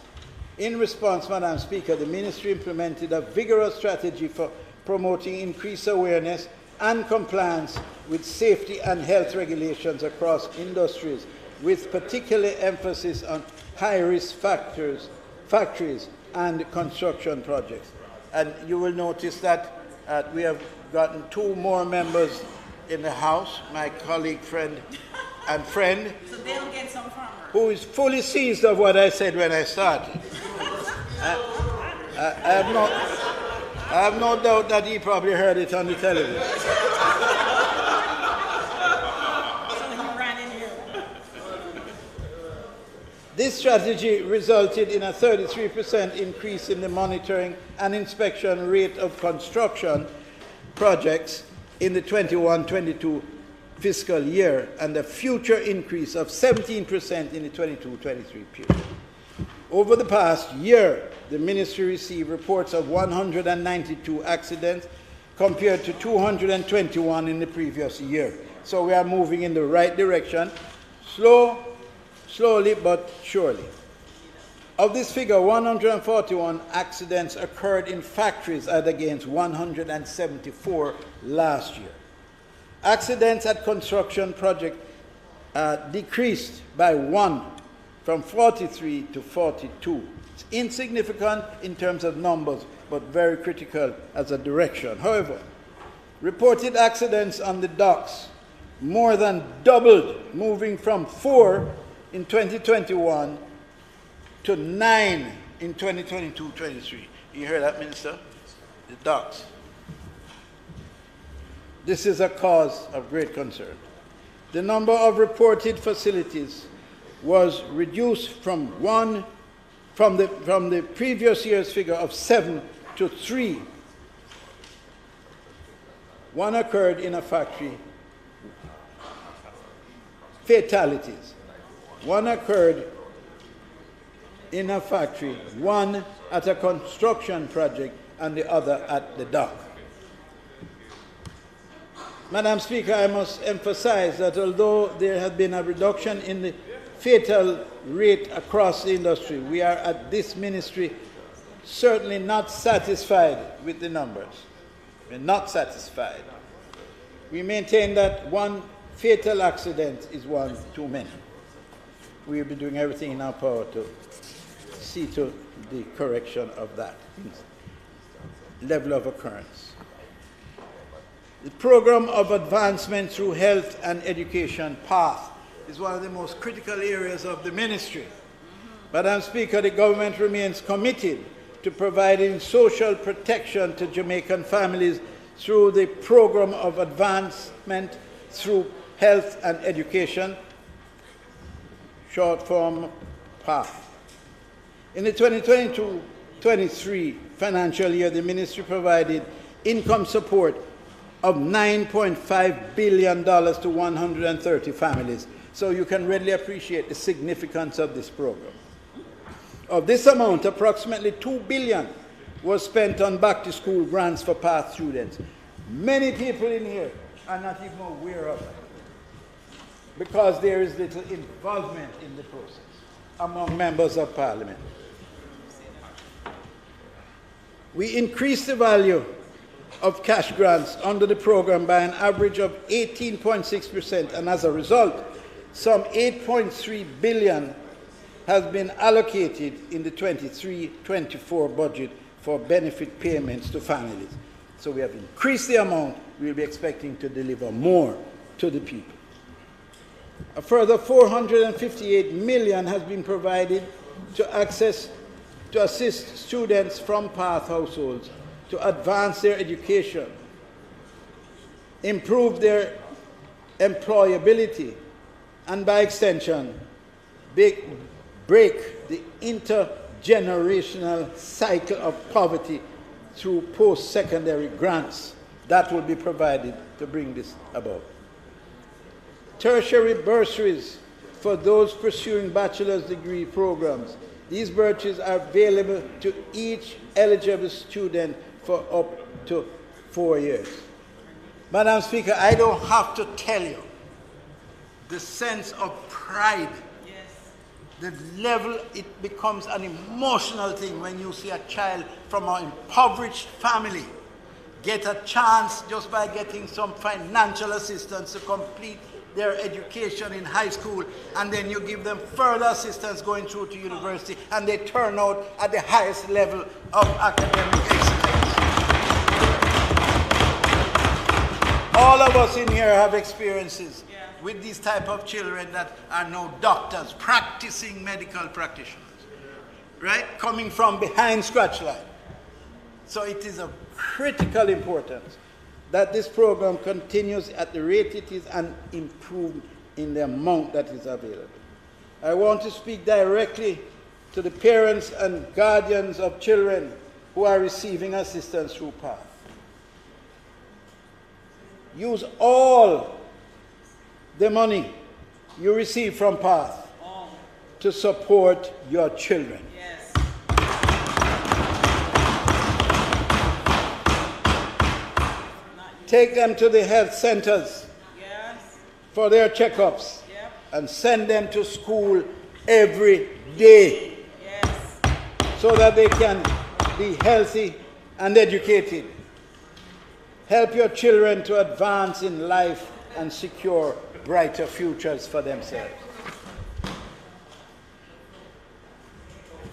In response, Madam Speaker, the Ministry implemented a vigorous strategy for promoting increased awareness and compliance with safety and health regulations across industries, with particular emphasis on high-risk factories and construction projects. And you will notice that we have gotten two more members in the House, my colleague, friend, so they'll get some farmer, who is fully seized of what I said when I started. I have no doubt that he probably heard it on the television. so he ran in here. This strategy resulted in a 33% increase in the monitoring and inspection rate of construction projects in the 21-22 fiscal year, and a future increase of 17% in the 22-23 period. Over the past year, the Ministry received reports of 192 accidents compared to 221 in the previous year. So we are moving in the right direction, slowly but surely. Of this figure, 141 accidents occurred in factories as against 174 last year. Accidents at construction projects decreased by 1 from 43 to 42. It's insignificant in terms of numbers, but very critical as a direction. However, reported accidents on the docks more than doubled, moving from 4 in 2021 to 9 in 2022-23. You heard that, Minister? The docks. This is a cause of great concern. The number of reported facilities was reduced from the previous year's figure of 7 to 3 One occurred in a factory. Fatalities. One occurred in a factory, one at a construction project, and the other at the dock. Madam Speaker, I must emphasize that although there has been a reduction in the fatal rate across the industry, we are at this ministry certainly not satisfied with the numbers. We're not satisfied. We maintain that one fatal accident is one too many. We will be doing everything in our power to see to the correction of that level of occurrence. The program of advancement through health and education path is one of the most critical areas of the ministry. Madam Speaker, the government remains committed to providing social protection to Jamaican families through the program of advancement through health and education, short form PATH. In the 2022-23 financial year, the ministry provided income support of $9.5 billion to 130 families. So you can readily appreciate the significance of this program. Of this amount, approximately $2 billion was spent on back-to-school grants for PATH students. Many people in here are not even aware of it because there is little involvement in the process among members of Parliament. We increased the value of cash grants under the program by an average of 18.6%, and as a result, some $8.3 billion has been allocated in the 23-24 budget for benefit payments to families. So we have increased the amount. We'll be expecting to deliver more to the people. A further $458 million has been provided to assist students from PATH households to advance their education, improve their employability, and by extension, break the intergenerational cycle of poverty through post-secondary grants that will be provided to bring this about. Tertiary bursaries for those pursuing bachelor's degree programs. These bursaries are available to each eligible student for up to 4 years. Madam Speaker, I don't have to tell you the sense of pride. Yes. The level, it becomes an emotional thing when you see a child from an impoverished family get a chance just by getting some financial assistance to complete their education in high school, and then you give them further assistance going through to university, and they turn out at the highest level of academic excellence. All of us in here have experiences with these type of children that are now doctors, practicing medical practitioners, right? Coming from behind scratch line. So it is of critical importance that this program continues at the rate it is and improve in the amount that is available. I want to speak directly to the parents and guardians of children who are receiving assistance through PATH. Use all the money you receive from PATH to support your children. Yes. Take them to the health centers for their checkups and send them to school every day so that they can be healthy and educated. Help your children to advance in life and secure brighter futures for themselves.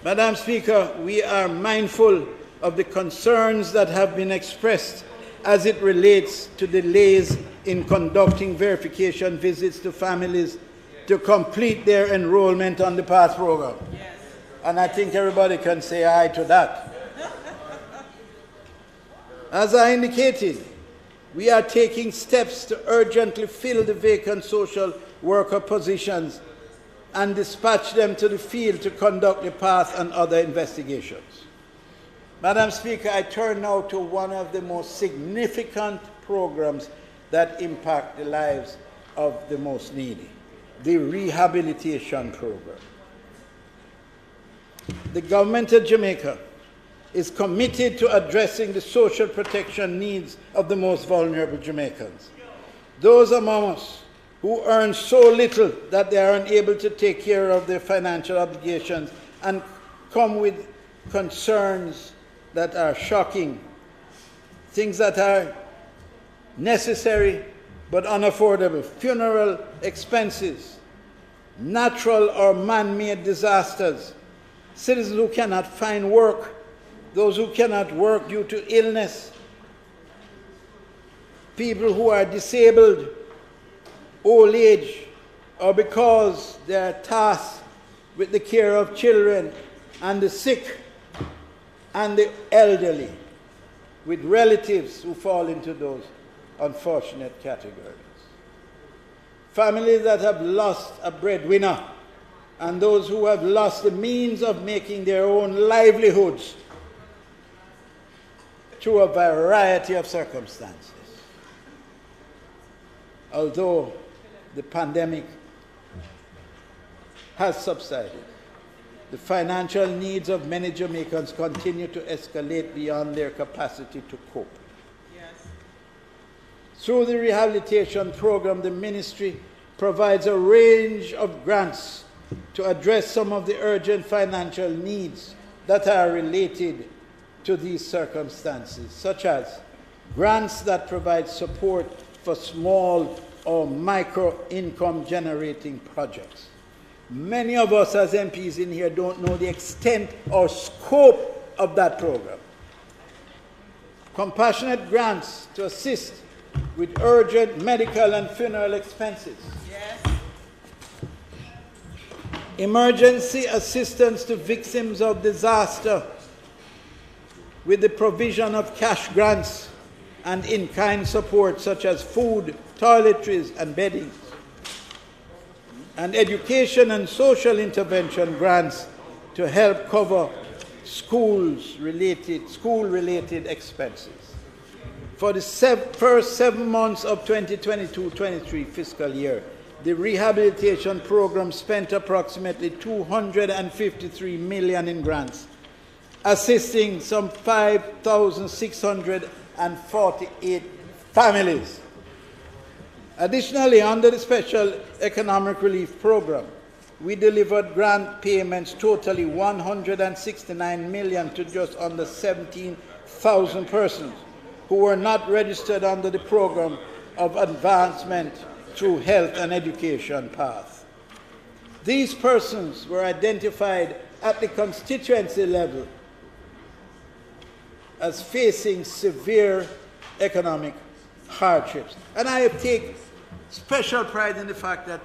Madam Speaker, we are mindful of the concerns that have been expressed as it relates to delays in conducting verification visits to families to complete their enrollment on the PATH program. Yes. And I think everybody can say aye to that. As I indicated, we are taking steps to urgently fill the vacant social worker positions and dispatch them to the field to conduct the PATH and other investigations. Madam Speaker, I turn now to one of the most significant programs that impact the lives of the most needy. The rehabilitation program. The government of Jamaica is committed to addressing the social protection needs of the most vulnerable Jamaicans. Those among us who earn so little that they are unable to take care of their financial obligations and come with concerns that are shocking, things that are necessary but unaffordable, funeral expenses, natural or man-made disasters, citizens who cannot find work, those who cannot work due to illness, people who are disabled, old age, or because they are tasked with the care of children and the sick and the elderly, with relatives who fall into those unfortunate categories. Families that have lost a breadwinner and those who have lost the means of making their own livelihoods through a variety of circumstances. Although the pandemic has subsided, the financial needs of many Jamaicans continue to escalate beyond their capacity to cope. Yes. Through the rehabilitation program, the ministry provides a range of grants to address some of the urgent financial needs that are related to these circumstances, such as grants that provide support for small or micro-income generating projects. Many of us as MPs in here don't know the extent or scope of that program. Compassionate grants to assist with urgent medical and funeral expenses. Yes. Emergency assistance to victims of disaster with the provision of cash grants and in-kind support such as food, toiletries, and bedding. And education and social intervention grants to help cover school-related expenses. For the first 7 months of 2022-23 fiscal year, the rehabilitation program spent approximately $253 million in grants, assisting some 5,648 families. Additionally, under the Special Economic Relief Program, we delivered grant payments totaling $169 million to just under 17,000 persons who were not registered under the program of advancement through health and education path. These persons were identified at the constituency level as facing severe economic hardships. And I take special pride in the fact that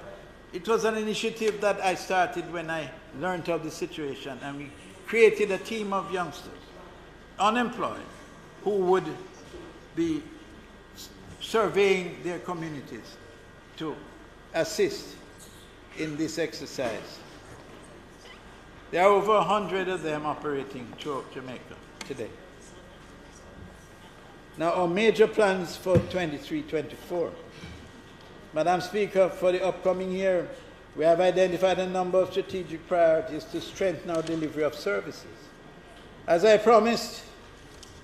it was an initiative that I started when I learned of the situation, and we created a team of youngsters, unemployed, who would be surveying their communities to assist in this exercise. There are over 100 of them operating throughout Jamaica today. Now, our major plans for 23-24. Madam Speaker, for the upcoming year, we have identified a number of strategic priorities to strengthen our delivery of services. As I promised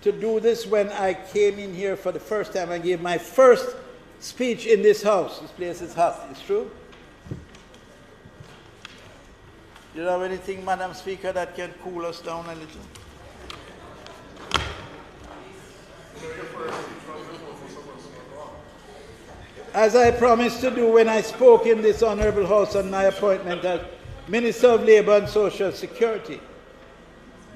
to do this when I came in here for the first time, I gave my first speech in this house. This place is hot, it's true? Do you have anything, Madam Speaker, that can cool us down a little? As I promised to do when I spoke in this honorable house on my appointment as Minister of Labour and Social Security,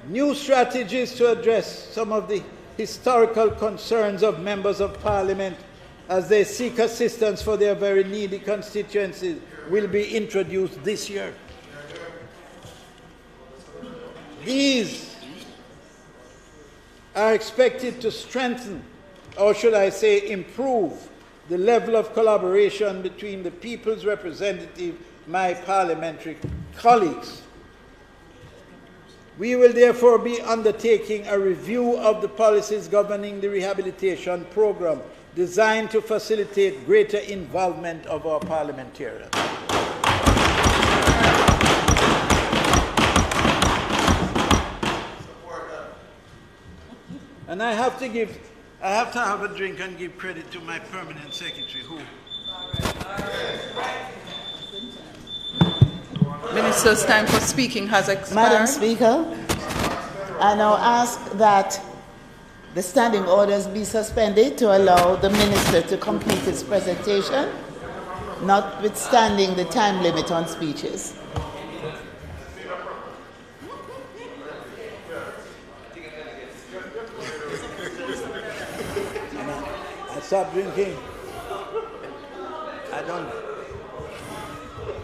new strategies to address some of the historical concerns of members of Parliament as they seek assistance for their very needy constituencies will be introduced this year. These are expected to strengthen, or should I say improve, the level of collaboration between the people's representative, my parliamentary colleagues. We will therefore be undertaking a review of the policies governing the rehabilitation program designed to facilitate greater involvement of our parliamentarians. And I have to have a drink and give credit to my permanent secretary, who. Minister's time for speaking has expired. Madam Speaker, I now ask that the standing orders be suspended to allow the minister to complete his presentation, notwithstanding the time limit on speeches. I stopped drinking.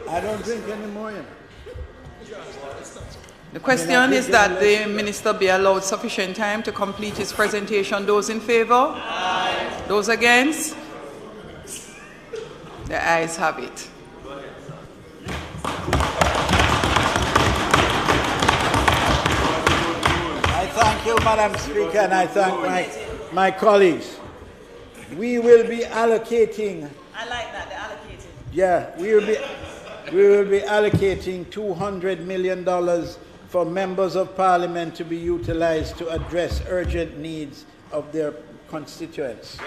I don't drink anymore. You know. The question is that the minister be allowed sufficient time to complete his presentation. Those in favor? Aye. Those against? The ayes have it. I thank you, Madam Speaker, and I thank my colleagues. We will be allocating. I like that, they're allocating. Yeah, we will be allocating $200 million for members of parliament to be utilized to address urgent needs of their constituents.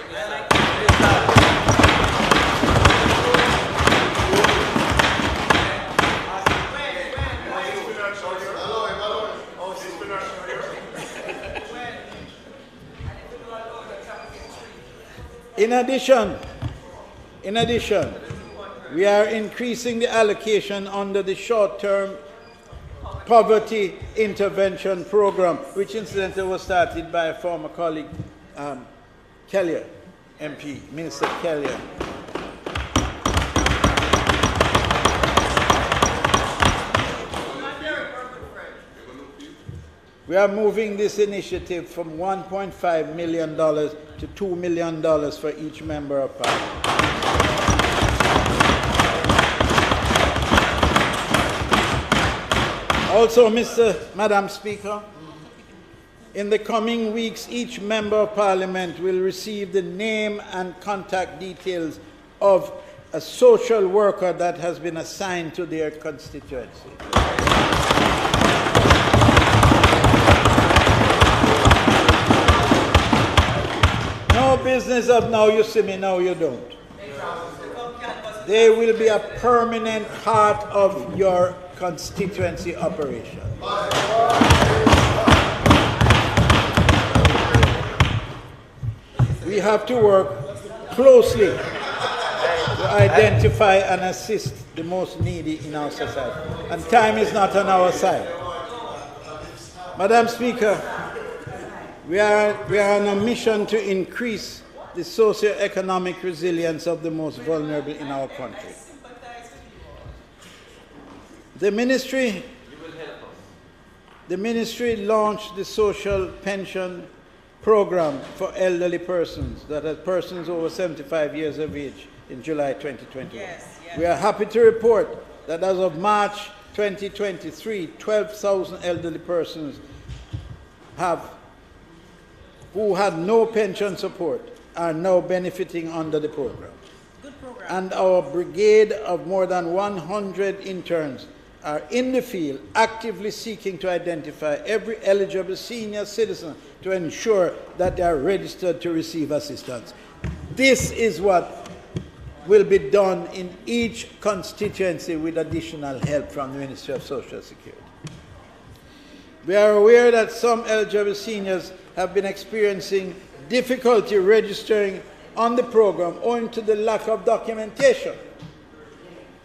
In addition, we are increasing the allocation under the short-term Poverty Intervention Program, which incidentally was started by a former colleague, Kellier, MP, Minister Kellier. We are moving this initiative from $1.5 million to $2 million for each member of parliament. Also, Madam Speaker, in the coming weeks, each member of parliament will receive the name and contact details of a social worker that has been assigned to their constituency. No business of now you see me, now you don't. They will be a permanent part of your constituency operation. We have to work closely to identify and assist the most needy in our society. And time is not on our side. Madam Speaker, we are on a mission to increase the socio-economic resilience of the most vulnerable in our country. The ministry launched the social pension program for elderly persons, that are persons over 75 years of age, in July 2021. Yes. We are happy to report that as of March 2023, 12,000 elderly persons who had no pension support are now benefiting under the program. Good program. And our brigade of more than 100 interns are in the field actively seeking to identify every eligible senior citizen to ensure that they are registered to receive assistance. This is what will be done in each constituency with additional help from the Ministry of Social Security. We are aware that some eligible seniors have been experiencing difficulty registering on the program owing to the lack of documentation.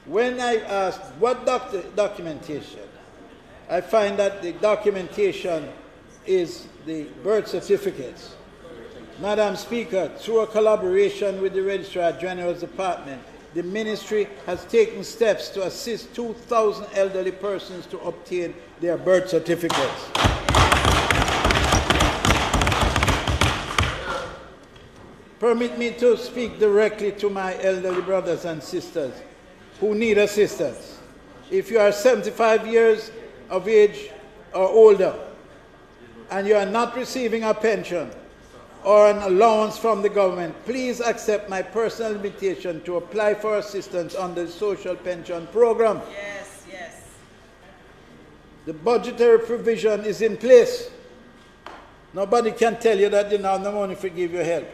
When I asked what documentation, I find that the documentation is the birth certificates. Madam Speaker, through a collaboration with the Registrar General's Department, the Ministry has taken steps to assist 2,000 elderly persons to obtain their birth certificates. Permit me to speak directly to my elderly brothers and sisters who need assistance. If you are 75 years of age or older and you are not receiving a pension, or an allowance from the government, please accept my personal invitation to apply for assistance under the Social Pension Program. Yes, yes. The budgetary provision is in place. Nobody can tell you that you don't have no money to give you help.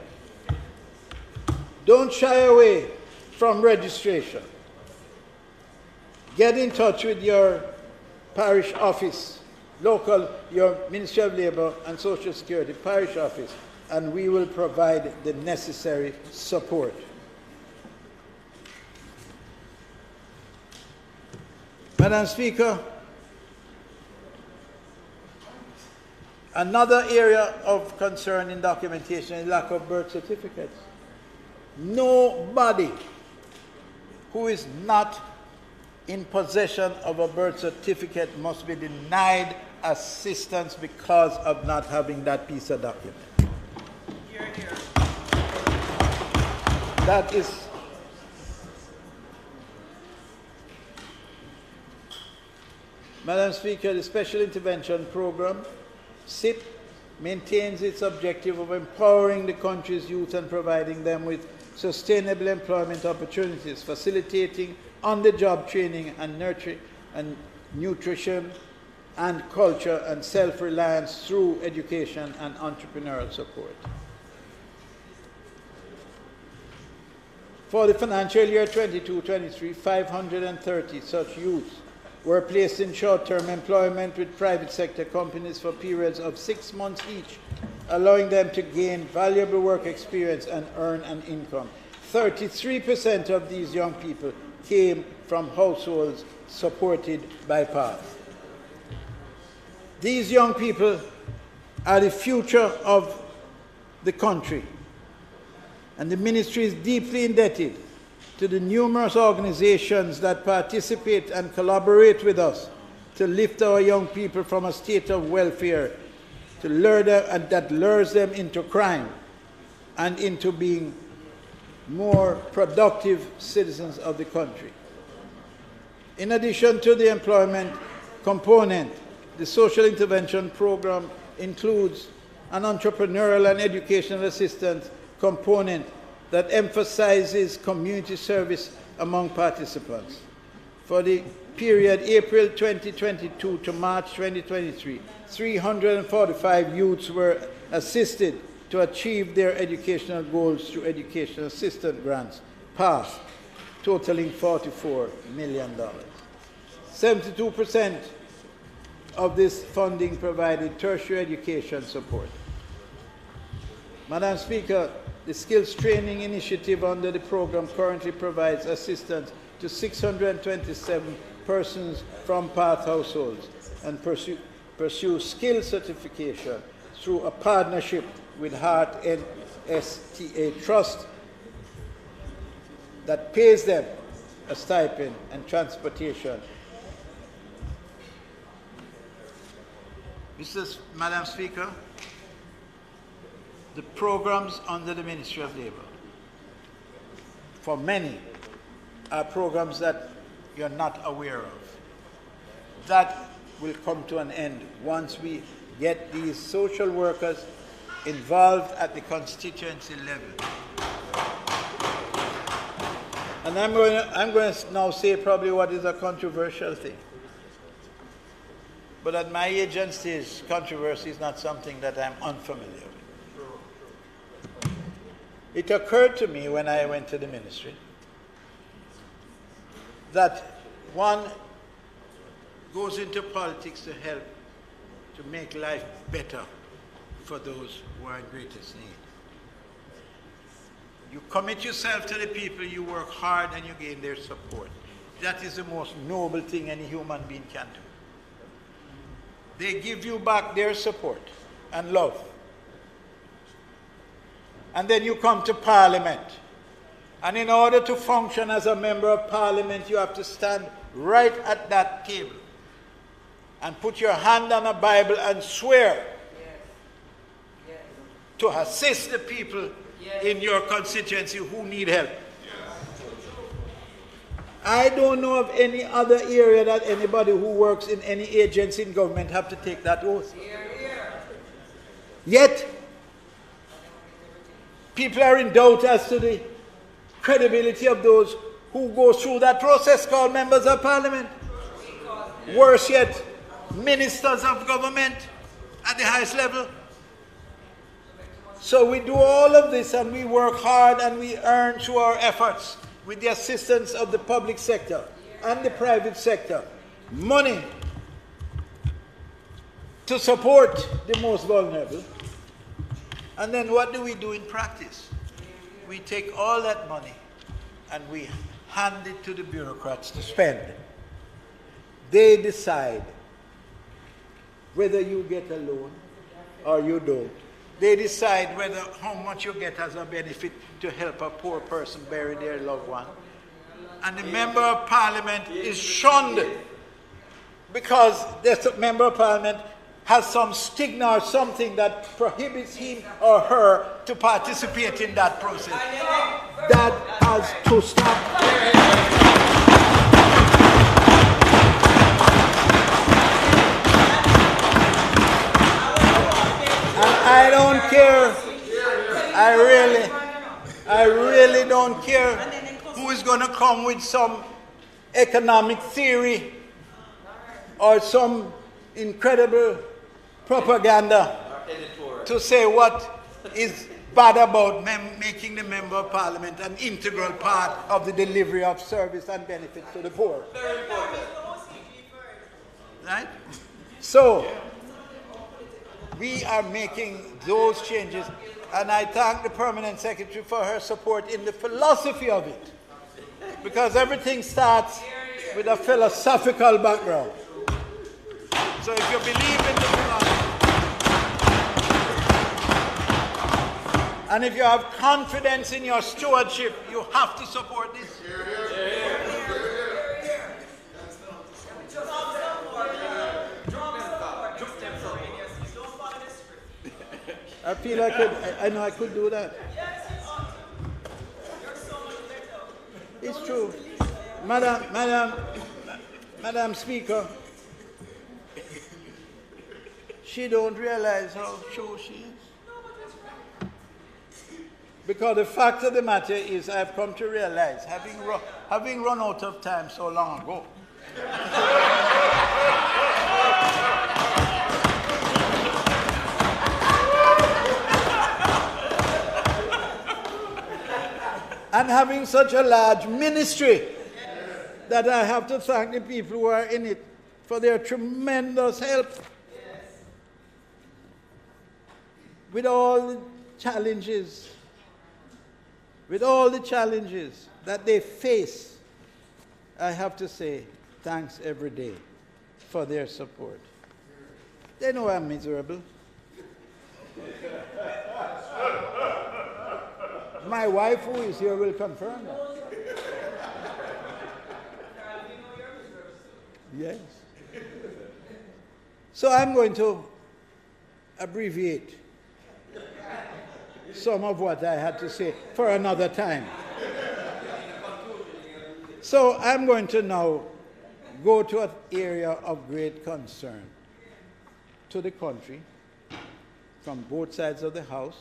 Don't shy away from registration. Get in touch with your parish office, your Ministry of Labour and Social Security parish office, and we will provide the necessary support. Madam Speaker, another area of concern in documentation is lack of birth certificates. Nobody who is not in possession of a birth certificate must be denied assistance because of not having that piece of document. Hear, hear. That is Madam Speaker, the Special Intervention Program, SIP, maintains its objective of empowering the country's youth and providing them with sustainable employment opportunities, facilitating on-the-job training and nurturing and nutrition and culture and self-reliance through education and entrepreneurial support. For the financial year 22-23, 530 such youths were placed in short-term employment with private sector companies for periods of 6 months each, allowing them to gain valuable work experience and earn an income. 33% of these young people came from households supported by PATH. These young people are the future of the country, and the ministry is deeply indebted to the numerous organizations that participate and collaborate with us to lift our young people from a state of welfare to lure them, and that lures them into crime and into being more productive citizens of the country. In addition to the employment component, the social intervention program includes an entrepreneurial and educational assistance component that emphasizes community service among participants. For the period April 2022 to March 2023, 345 youths were assisted to achieve their educational goals through educational assistance grants, PASS, totaling $44 million. 72% of this funding provided tertiary education support. Madam Speaker, the Skills Training Initiative under the program currently provides assistance to 627 persons from PATH households and pursue skill certification through a partnership with Heart NSTA Trust that pays them a stipend and transportation. Madam Speaker, the programs under the Ministry of Labour, for many, are programs that you're not aware of. That will come to an end once we get these social workers involved at the constituency level. And I'm going to now say probably what is a controversial thing. But at my age and stage, controversy is not something that I'm unfamiliar with. It occurred to me when I went to the ministry that one goes into politics to help to make life better for those who are in greatest need. You commit yourself to the people, you work hard, and you gain their support. That is the most noble thing any human being can do. They give you back their support and love. And then you come to Parliament. And in order to function as a member of Parliament, you have to stand right at that table and put your hand on a Bible and swear to assist the people in your constituency who need help. I don't know of any other area that anybody who works in any agency in government have to take that oath. Yet, People are in doubt as to the credibility of those who go through that process called members of parliament. Worse yet, ministers of government at the highest level. So we do all of this and we work hard and we earn through our efforts with the assistance of the public sector and the private sector money to support the most vulnerable. And then what do we do in practice? We take all that money and we hand it to the bureaucrats to spend. They decide whether you get a loan or you don't. They decide how much you get as a benefit to help a poor person bury their loved one. And the member of parliament is shunned because the member of parliament has some stigma or something that prohibits him or her to participate in that process. That has to stop. And I don't care. I really don't care who is going to come with some economic theory or some incredible propaganda to say what is bad about making the member of parliament an integral part of the delivery of service and benefits to the poor. Very important. Right? So, we are making those changes, and I thank the permanent secretary for her support in the philosophy of it, because everything starts with a philosophical background. So if you believe in the philosophy, and if you have confidence in your stewardship, you have to support this. I feel I know I could do that. It's true. Madam Speaker, she don't realize how true she is. Because the fact of the matter is, I've come to realize, having run out of time so long ago, and having such a large ministry, that I have to thank the people who are in it for their tremendous help. With all the challenges that they face, I have to say thanks every day for their support. They know I'm miserable. My wife, who is here, will confirm that. Yes. So I'm going to abbreviate some of what I had to say for another time. So I'm going to now go to an area of great concern to the country from both sides of the House,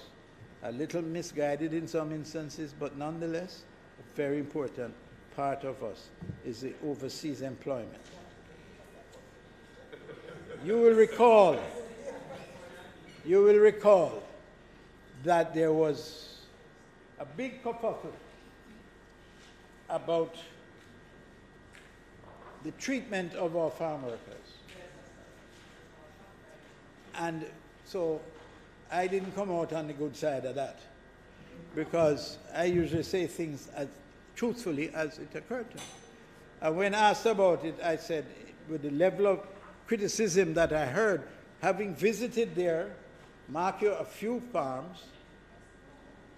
a little misguided in some instances, but nonetheless a very important part of us is the overseas employment. You will recall that there was a big kerfuffle about the treatment of our farm workers. And so I didn't come out on the good side of that, because I usually say things as truthfully as it occurred to me. And when asked about it, I said, with the level of criticism that I heard, having visited there, mark you a few farms,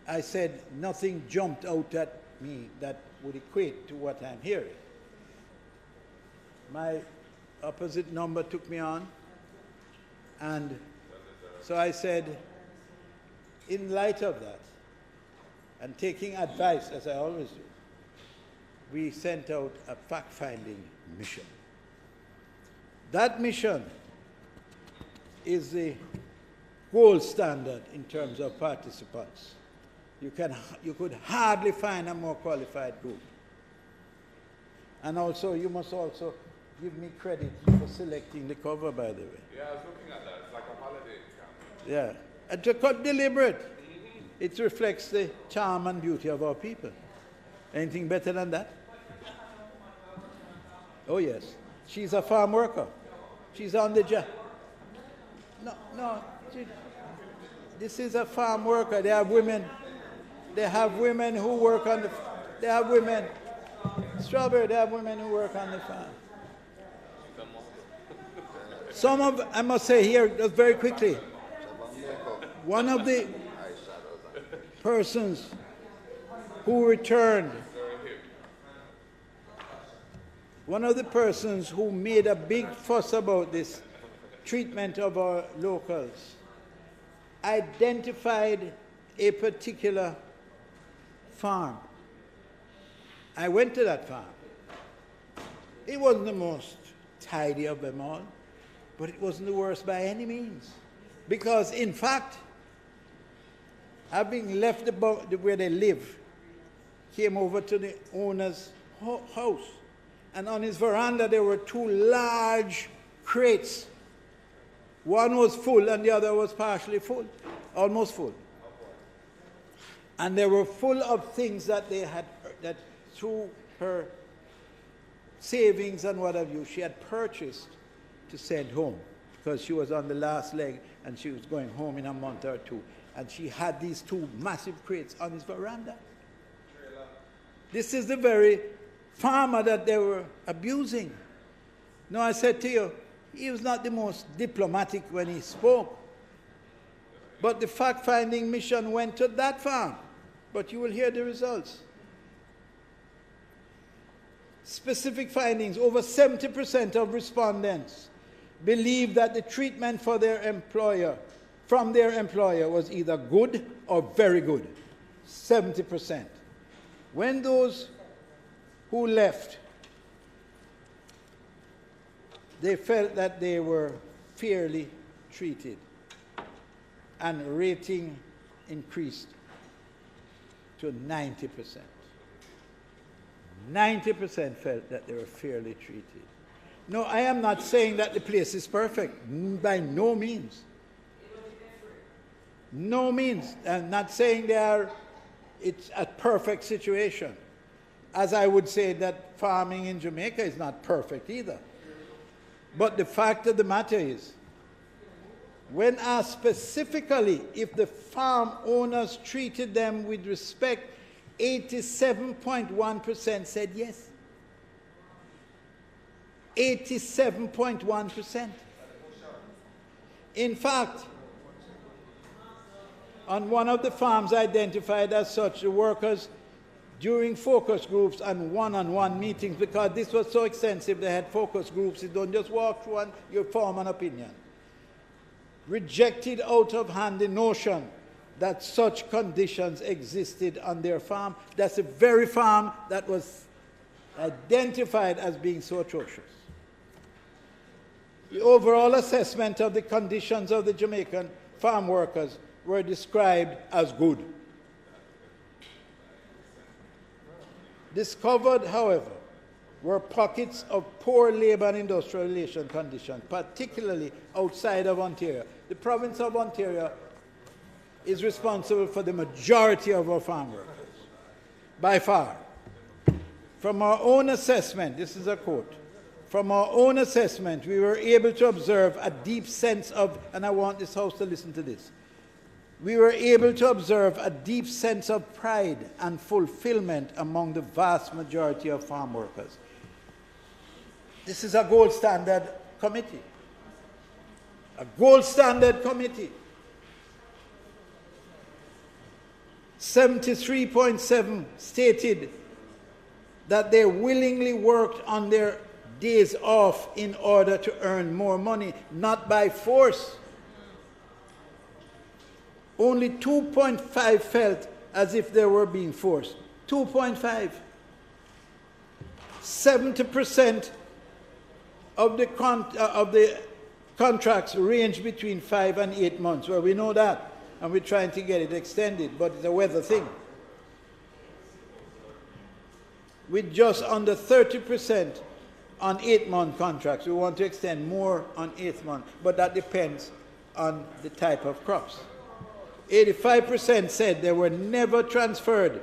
I said nothing jumped out at me that would equate to what I'm hearing. My opposite number took me on, and so I said, in light of that, and taking advice, as I always do, we sent out a fact-finding mission. That mission is the gold standard in terms of participants. You could hardly find a more qualified group. And also, you must also give me credit for selecting the cover, by the way. Yeah, I was looking at that. It's like a holiday camp. Yeah. And just cut deliberate. It reflects the charm and beauty of our people. Anything better than that? Oh, yes. She's a farm worker. She's on the job. No. This is a farm worker. They have women. They have women who work on the... They have women... Strawberry, they have women who work on the farm. Some of... I must say here, just very quickly, one of the persons who returned, one of the persons who made a big fuss about this treatment of our locals, identified a particular farm. I went to that farm. It wasn't the most tidy of them all, but it wasn't the worst by any means. Because, in fact, having left where they live, came over to the owner's house. And on his veranda, there were two large crates. One was full and the other was partially full, almost full. And they were full of things that they had, that through her savings and what have you, she had purchased to send home, because she was on the last leg and she was going home in a month or two. And she had these two massive crates on his veranda. This is the very farmer that they were abusing. No, I said to you, he was not the most diplomatic when he spoke. But the fact-finding mission went to that farm. But you will hear the results. Specific findings: over 70% of respondents believe that the treatment from their employer was either good or very good. 70%. When those who left, they felt that they were fairly treated, and rating increased to 90%. 90% felt that they were fairly treated. No, I am not saying that the place is perfect. By no means. No means. I'm not saying it's a perfect situation. As I would say that farming in Jamaica is not perfect either. But the fact of the matter is, when asked specifically if the farm owners treated them with respect, 87.1% said yes. 87.1%. In fact, on one of the farms identified as such, the workers, during focus groups and one-on-one meetings, because this was so extensive, they had focus groups, you don't just walk through and you form an opinion, rejected out of hand the notion that such conditions existed on their farm. That's the very farm that was identified as being so atrocious. The overall assessment of the conditions of the Jamaican farm workers were described as good. Discovered, however, were pockets of poor labor and industrial relation conditions, particularly outside of Ontario. The province of Ontario is responsible for the majority of our farm workers, by far. From our own assessment, this is a quote, from our own assessment, we were able to observe a deep sense of, and I want this House to listen to this, we were able to observe a deep sense of pride and fulfillment among the vast majority of farm workers. This is a gold standard committee. A gold standard committee. 73.7% stated that they willingly worked on their days off in order to earn more money, not by force. Only 2.5% felt as if they were being forced. 2.5%. 70% of the contracts range between 5 and 8 months. Well, we know that. and we're trying to get it extended, but it's a weather thing. With just under 30% on 8-month contracts. We want to extend more on 8th month, but that depends on the type of crops. 85% said they were never transferred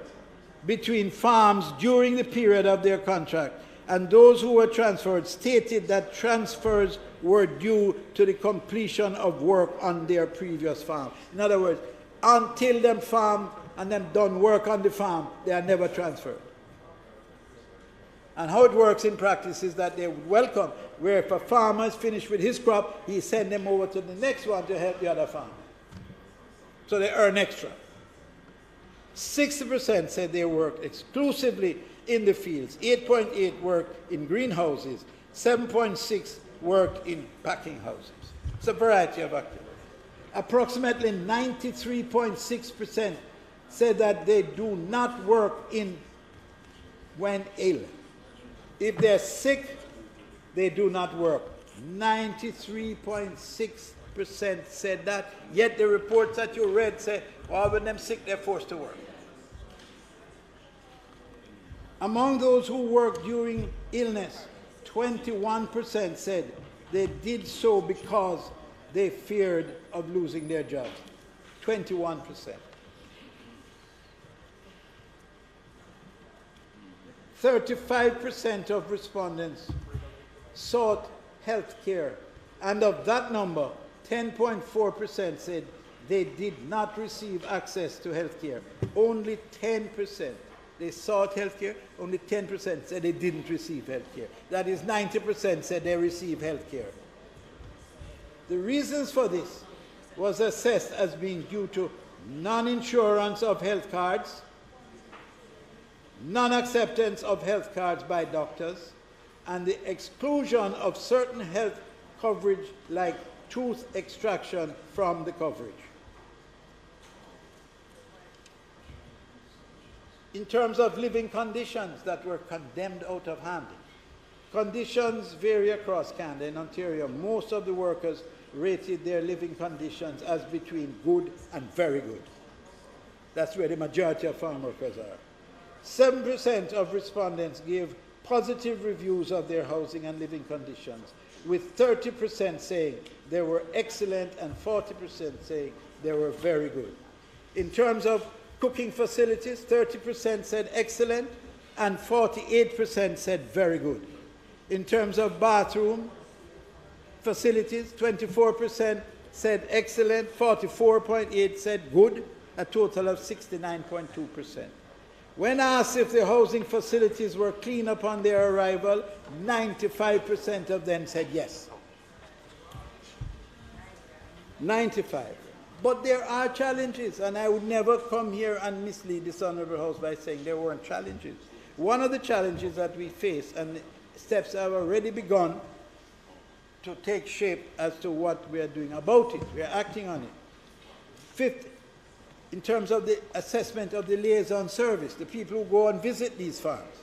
between farms during the period of their contract, and those who were transferred stated that transfers were due to the completion of work on their previous farm. In other words, until them farm and them done work on the farm, they are never transferred. And how it works in practice is that they welcome, where if a farmer is finished with his crop, he sends them over to the next one to help the other farm. So they earn extra. 60% said they worked exclusively in the fields. 8.8 worked in greenhouses. 7.6 worked in packing houses. It's a variety of activities. Approximately 93.6% said that they do not work in when ill. If they're sick, they do not work. 93.6% said that, yet the reports that you read say, well, when they're sick, they're forced to work. Among those who worked during illness, 21% said they did so because they feared of losing their jobs. 21%. 35% of respondents sought health care, and of that number, 10.4% said they did not receive access to health care. Only 10%. They sought health care, only 10% said they didn't receive health care. That is, 90% said they received health care. The reasons for this was assessed as being due to non-insurance of health cards, non-acceptance of health cards by doctors, and the exclusion of certain health coverage like tooth extraction from the coverage. In terms of living conditions that were condemned out of hand, conditions vary across Canada. In Ontario, most of the workers rated their living conditions as between good and very good. That's where the majority of farm workers are. 7% of respondents gave positive reviews of their housing and living conditions, with 30% saying they were excellent and 40% saying they were very good. In terms of cooking facilities, 30% said excellent and 48% said very good. In terms of bathroom facilities, 24% said excellent, 44.8% said good, a total of 69.2%. When asked if the housing facilities were clean upon their arrival, 95% of them said yes. 95. But there are challenges, and I would never come here and mislead this Honourable House by saying there weren't challenges. One of the challenges that we face, and steps have already begun to take shape as to what we are doing about it. We are acting on it. Fifth, in terms of the assessment of the liaison service, the people who go and visit these farms,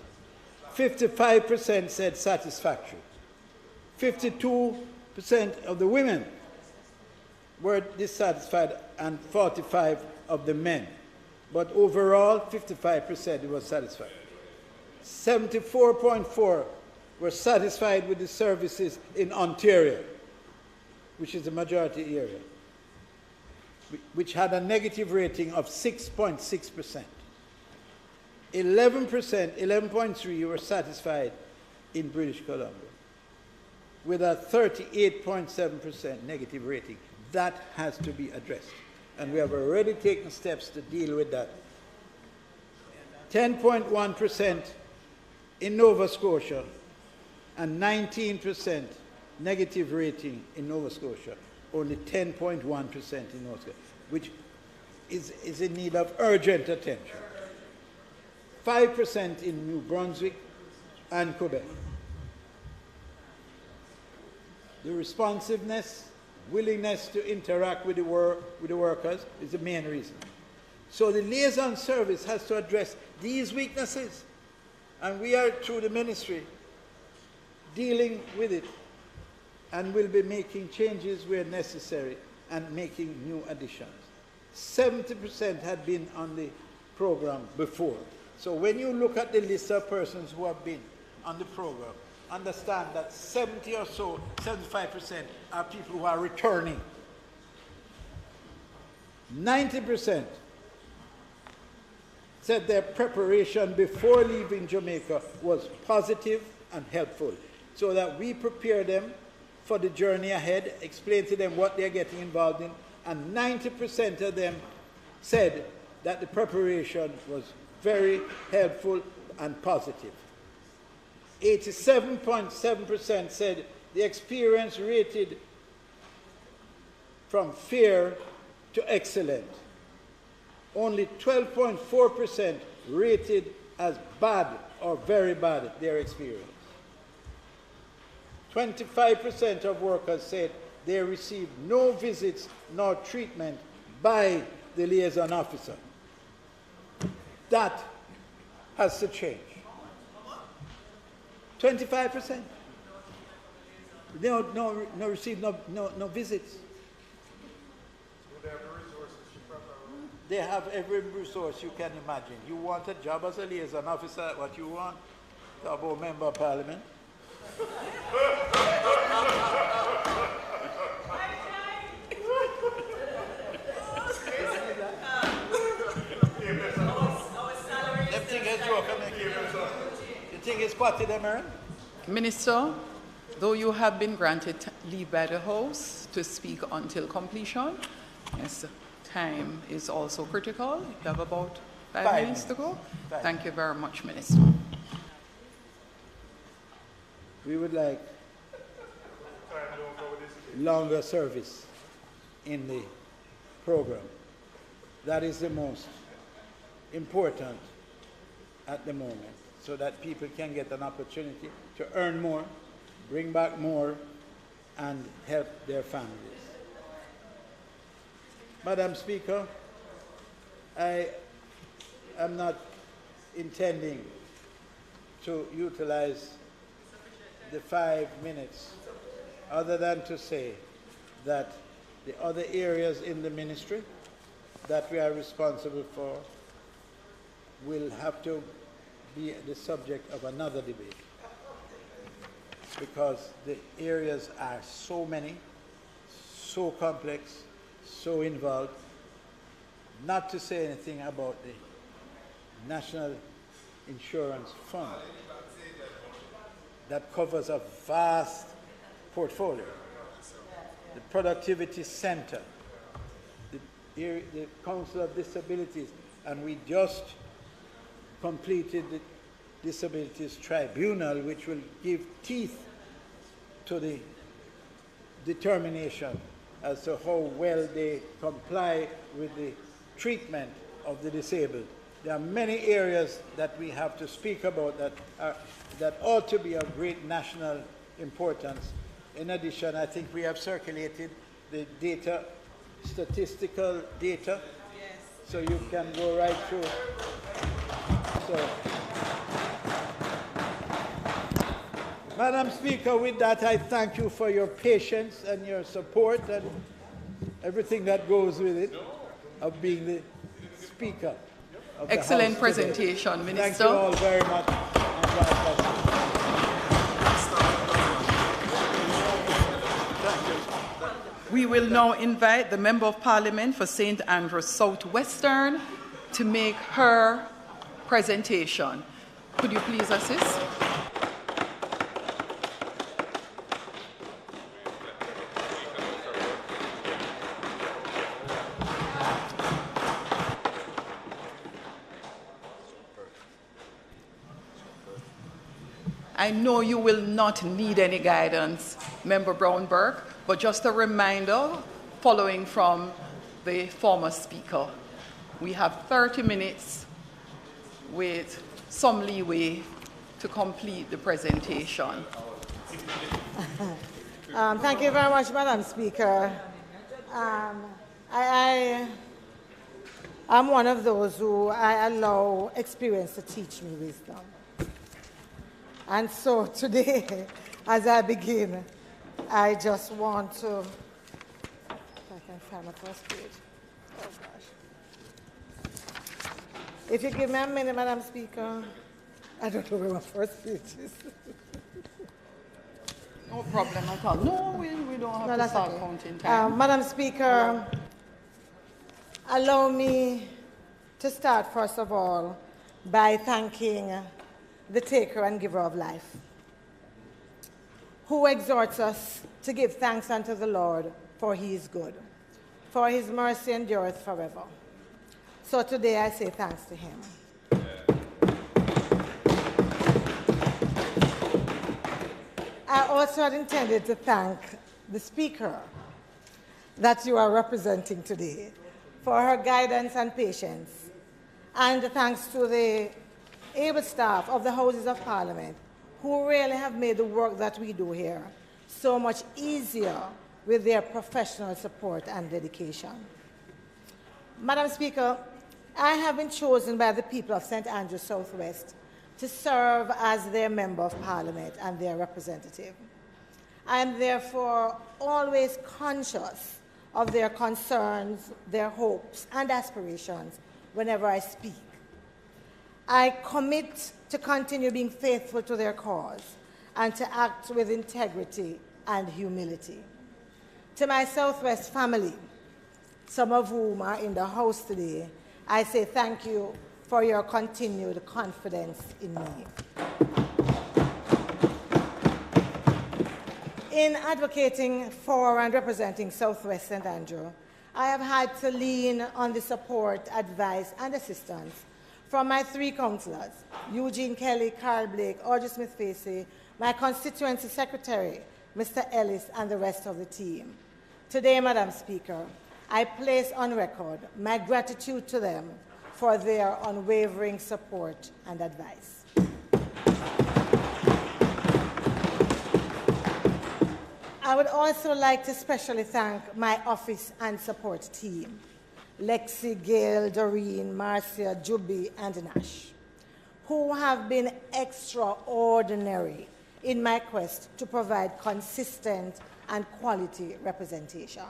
55% said satisfactory. 52% of the women were dissatisfied and 45% of the men. But overall, 55% was satisfied. 74.4% were satisfied with the services in Ontario, which is the majority area, which had a negative rating of 6.6%. 11.3% were satisfied in British Columbia, with a 38.7% negative rating. That has to be addressed, and we have already taken steps to deal with that. 10.1% in Nova Scotia, and 19% negative rating in Nova Scotia. Only 10.1% in Nova Scotia, which is in need of urgent attention. 5% in New Brunswick and Quebec. The responsiveness, willingness to interact with the workers is the main reason. So the liaison service has to address these weaknesses, and we are, through the ministry, dealing with it, and will be making changes where necessary and making new additions. 70% had been on the program before. So when you look at the list of persons who have been on the program, understand that 70 or so, 75% are people who are returning. 90% said their preparation before leaving Jamaica was positive and helpful, so that we prepare them for the journey ahead, explain to them what they're getting involved in, and 90% of them said that the preparation was very helpful and positive. 87.7% said the experience rated from fair to excellent. Only 12.4% rated as bad or very bad their experience. 25% of workers said they received no visits nor treatment by the liaison officer. That has to change. 25%. No received no visits. They have every resource you can imagine. You want a job as a liaison officer, what you want? Talk about member of parliament. You think it's party them, Aaron? Minister, though you have been granted leave by the House to speak until completion, yes, time is also critical. You have about 5 minutes to go. Thank you very much, Minister. We would like longer service in the program. That is the most important at the moment, so that people can get an opportunity to earn more, bring back more, and help their families. Madam Speaker, I am not intending to utilize the 5 minutes other than to say that the other areas in the ministry that we are responsible for will have to be the subject of another debate, because the areas are so many, so complex, so involved, not to say anything about the National Insurance Fund that covers a vast portfolio, the Productivity Center, the Council of Disabilities, and we just completed the Disabilities Tribunal, which will give teeth to the determination as to how well they comply with the treatment of the disabled. There are many areas that we have to speak about that ought to be of great national importance. In addition, I think we have circulated the data, statistical data, so you can go right through. So, Madam Speaker, with that, I thank you for your patience and your support and everything that goes with it, of being the Speaker of Excellent the House presentation, today. Minister. Thank you all very much. And God bless you. We will now invite the Member of Parliament for St. Andrews Southwestern to make her presentation. Could you please assist? I know you will not need any guidance, Member Brown-Burke, but just a reminder, following from the former speaker, we have 30 minutes with some leeway to complete the presentation. Thank you very much, Madam Speaker. I'm one of those who I allow experience to teach me wisdom. And so today, as I begin, I just want to, if I can find my first page. If you give me a minute, Madam Speaker, I don't know where my first speech is. No problem at all. No, we don't have to start okay. counting time. Madam Speaker, allow me to start, first of all, by thanking the taker and giver of life, who exhorts us to give thanks unto the Lord, for he is good, for his mercy endureth forever. So today I say thanks to him. I also had intended to thank the Speaker that you are representing today for her guidance and patience, and thanks to the able staff of the Houses of Parliament who really have made the work that we do here so much easier with their professional support and dedication. Madam Speaker, I have been chosen by the people of St. Andrews Southwest to serve as their Member of Parliament and their representative. I am therefore always conscious of their concerns, their hopes, and aspirations whenever I speak. I commit to continue being faithful to their cause and to act with integrity and humility. To my Southwest family, some of whom are in the House today, I say thank you for your continued confidence in me. In advocating for and representing Southwest St. Andrew, I have had to lean on the support, advice, and assistance from my three councillors, Eugene Kelly, Carl Blake, Audrey Smith-Facey, my constituency secretary, Mr. Ellis, and the rest of the team. Today, Madam Speaker, I place on record my gratitude to them for their unwavering support and advice. I would also like to specially thank my office and support team, Lexi, Gail, Doreen, Marcia, Juby, and Nash, who have been extraordinary in my quest to provide consistent and quality representation.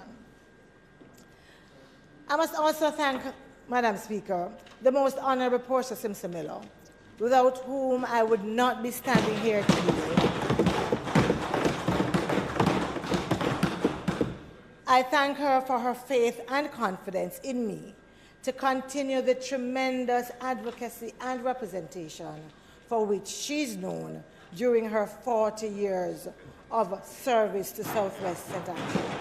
I must also thank, Madam Speaker, the most Honourable Portia Simpson-Miller, without whom I would not be standing here today. I thank her for her faith and confidence in me to continue the tremendous advocacy and representation for which she's known during her 40 years of service to Southwest St. Andrew.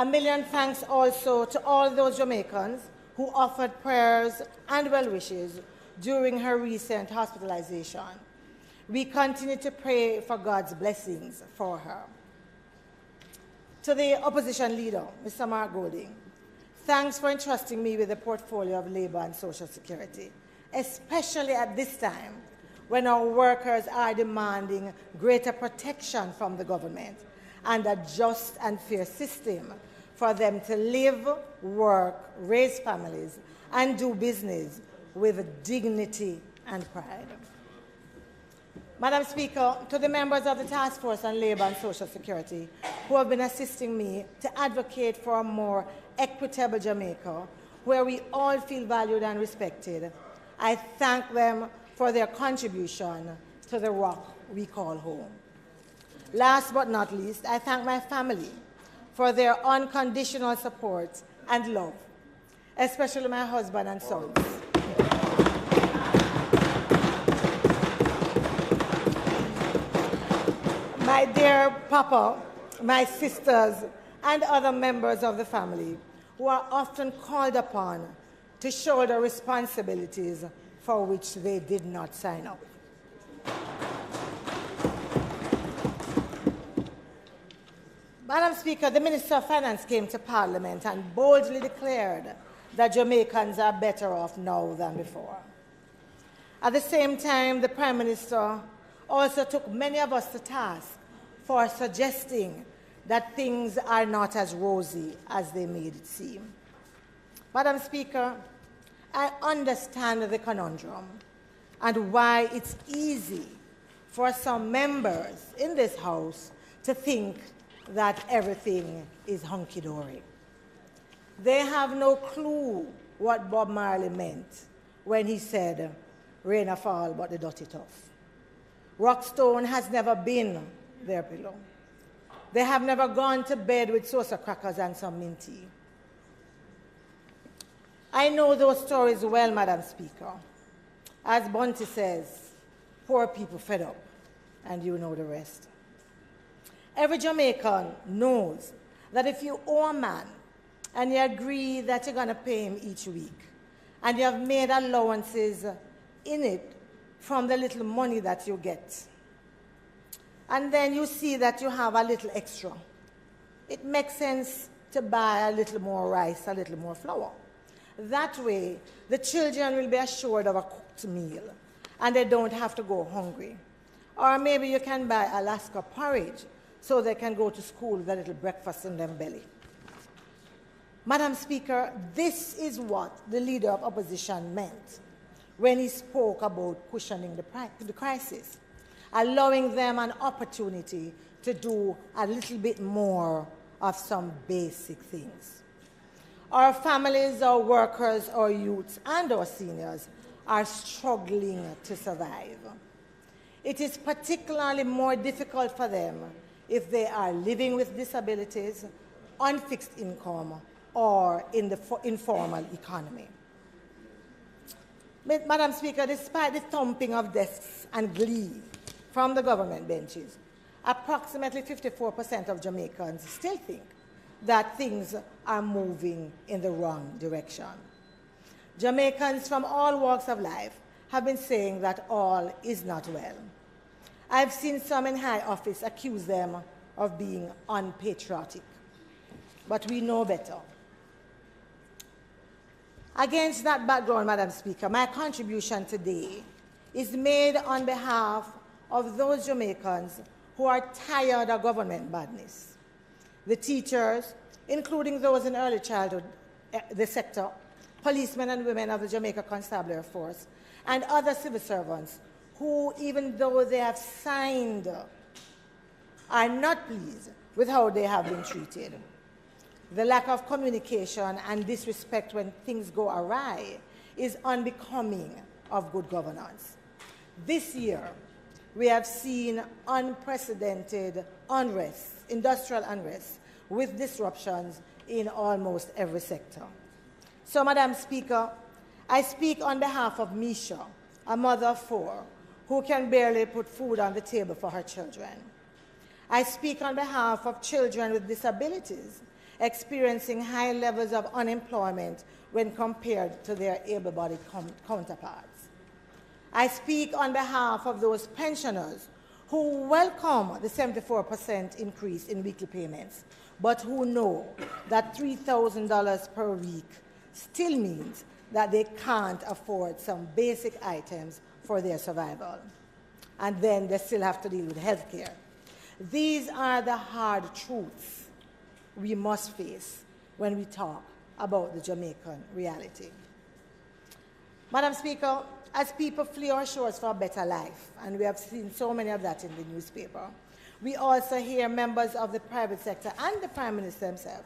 A million thanks also to all those Jamaicans who offered prayers and well wishes during her recent hospitalization. We continue to pray for God's blessings for her. To the opposition leader, Mr. Mark Golding, thanks for entrusting me with the portfolio of Labour and Social Security, especially at this time when our workers are demanding greater protection from the government and a just and fair system for them to live, work, raise families, and do business with dignity and pride. Madam Speaker, to the members of the Task Force on Labour and Social Security who have been assisting me to advocate for a more equitable Jamaica, where we all feel valued and respected, I thank them for their contribution to the rock we call home. Last but not least, I thank my family for their unconditional support and love, especially my husband and sons. My dear Papa, my sisters, and other members of the family who are often called upon to shoulder responsibilities for which they did not sign up. Madam Speaker, the Minister of Finance came to Parliament and boldly declared that Jamaicans are better off now than before. At the same time, the Prime Minister also took many of us to task for suggesting that things are not as rosy as they made it seem. Madam Speaker, I understand the conundrum and why it's easy for some members in this House to think that everything is hunky-dory. They have no clue what Bob Marley meant when he said, rain a fall, but the dust it off. Rockstone has never been their pillow. They have never gone to bed with saucer crackers and some mint tea. I know those stories well, Madam Speaker. As Bunty says, poor people fed up, and you know the rest. Every Jamaican knows that if you owe a man and you agree that you're going to pay him each week, and you have made allowances in it from the little money that you get, and then you see that you have a little extra, it makes sense to buy a little more rice, a little more flour. That way, the children will be assured of a cooked meal, and they don't have to go hungry. Or maybe you can buy Alaska porridge so they can go to school with a little breakfast in their belly. Madam Speaker, this is what the leader of opposition meant when he spoke about cushioning the crisis, allowing them an opportunity to do a little bit more of some basic things. Our families, our workers, our youths, and our seniors are struggling to survive. It is particularly more difficult for them if they are living with disabilities, on fixed income, or in the informal economy. Madam Speaker, despite the thumping of desks and glee from the government benches, approximately 54% of Jamaicans still think that things are moving in the wrong direction. Jamaicans from all walks of life have been saying that all is not well. I've seen some in high office accuse them of being unpatriotic, but we know better. Against that background, Madam Speaker, my contribution today is made on behalf of those Jamaicans who are tired of government badness. The teachers, including those in early childhood, the sector, policemen and women of the Jamaica Constabulary Force, and other civil servants who, even though they have signed, are not pleased with how they have been treated. The lack of communication and disrespect when things go awry is unbecoming of good governance. This year, we have seen unprecedented unrest, industrial unrest, with disruptions in almost every sector. So, Madam Speaker, I speak on behalf of Misha, a mother of 4, who can barely put food on the table for her children. I speak on behalf of children with disabilities experiencing high levels of unemployment when compared to their able-bodied counterparts. I speak on behalf of those pensioners who welcome the 74% increase in weekly payments, but who know that $3,000 per week still means that they can't afford some basic items for their survival. And then they still have to deal with health care. These are the hard truths we must face when we talk about the Jamaican reality. Madam Speaker, as people flee our shores for a better life, and we have seen so many of that in the newspaper, we also hear members of the private sector and the Prime Minister himself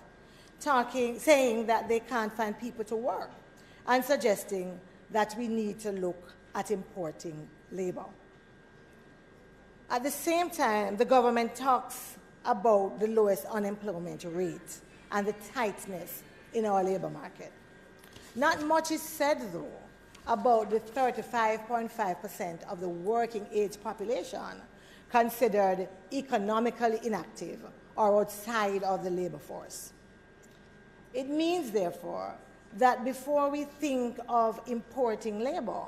saying that they can't find people to work, and suggesting that we need to look at importing labor. At the same time, the government talks about the lowest unemployment rate and the tightness in our labor market. Not much is said, though, about the 35.5% of the working age population considered economically inactive or outside of the labor force. It means, therefore, that before we think of importing labor,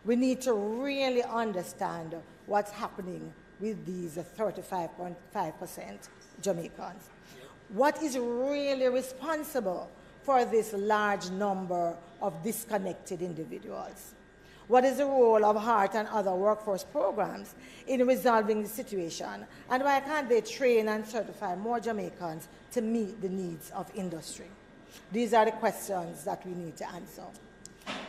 we need to really understand what's happening with these 35.5% Jamaicans. What is really responsible for this large number of disconnected individuals? What is the role of HEART and other workforce programs in resolving the situation? And why can't they train and certify more Jamaicans to meet the needs of industry? These are the questions that we need to answer.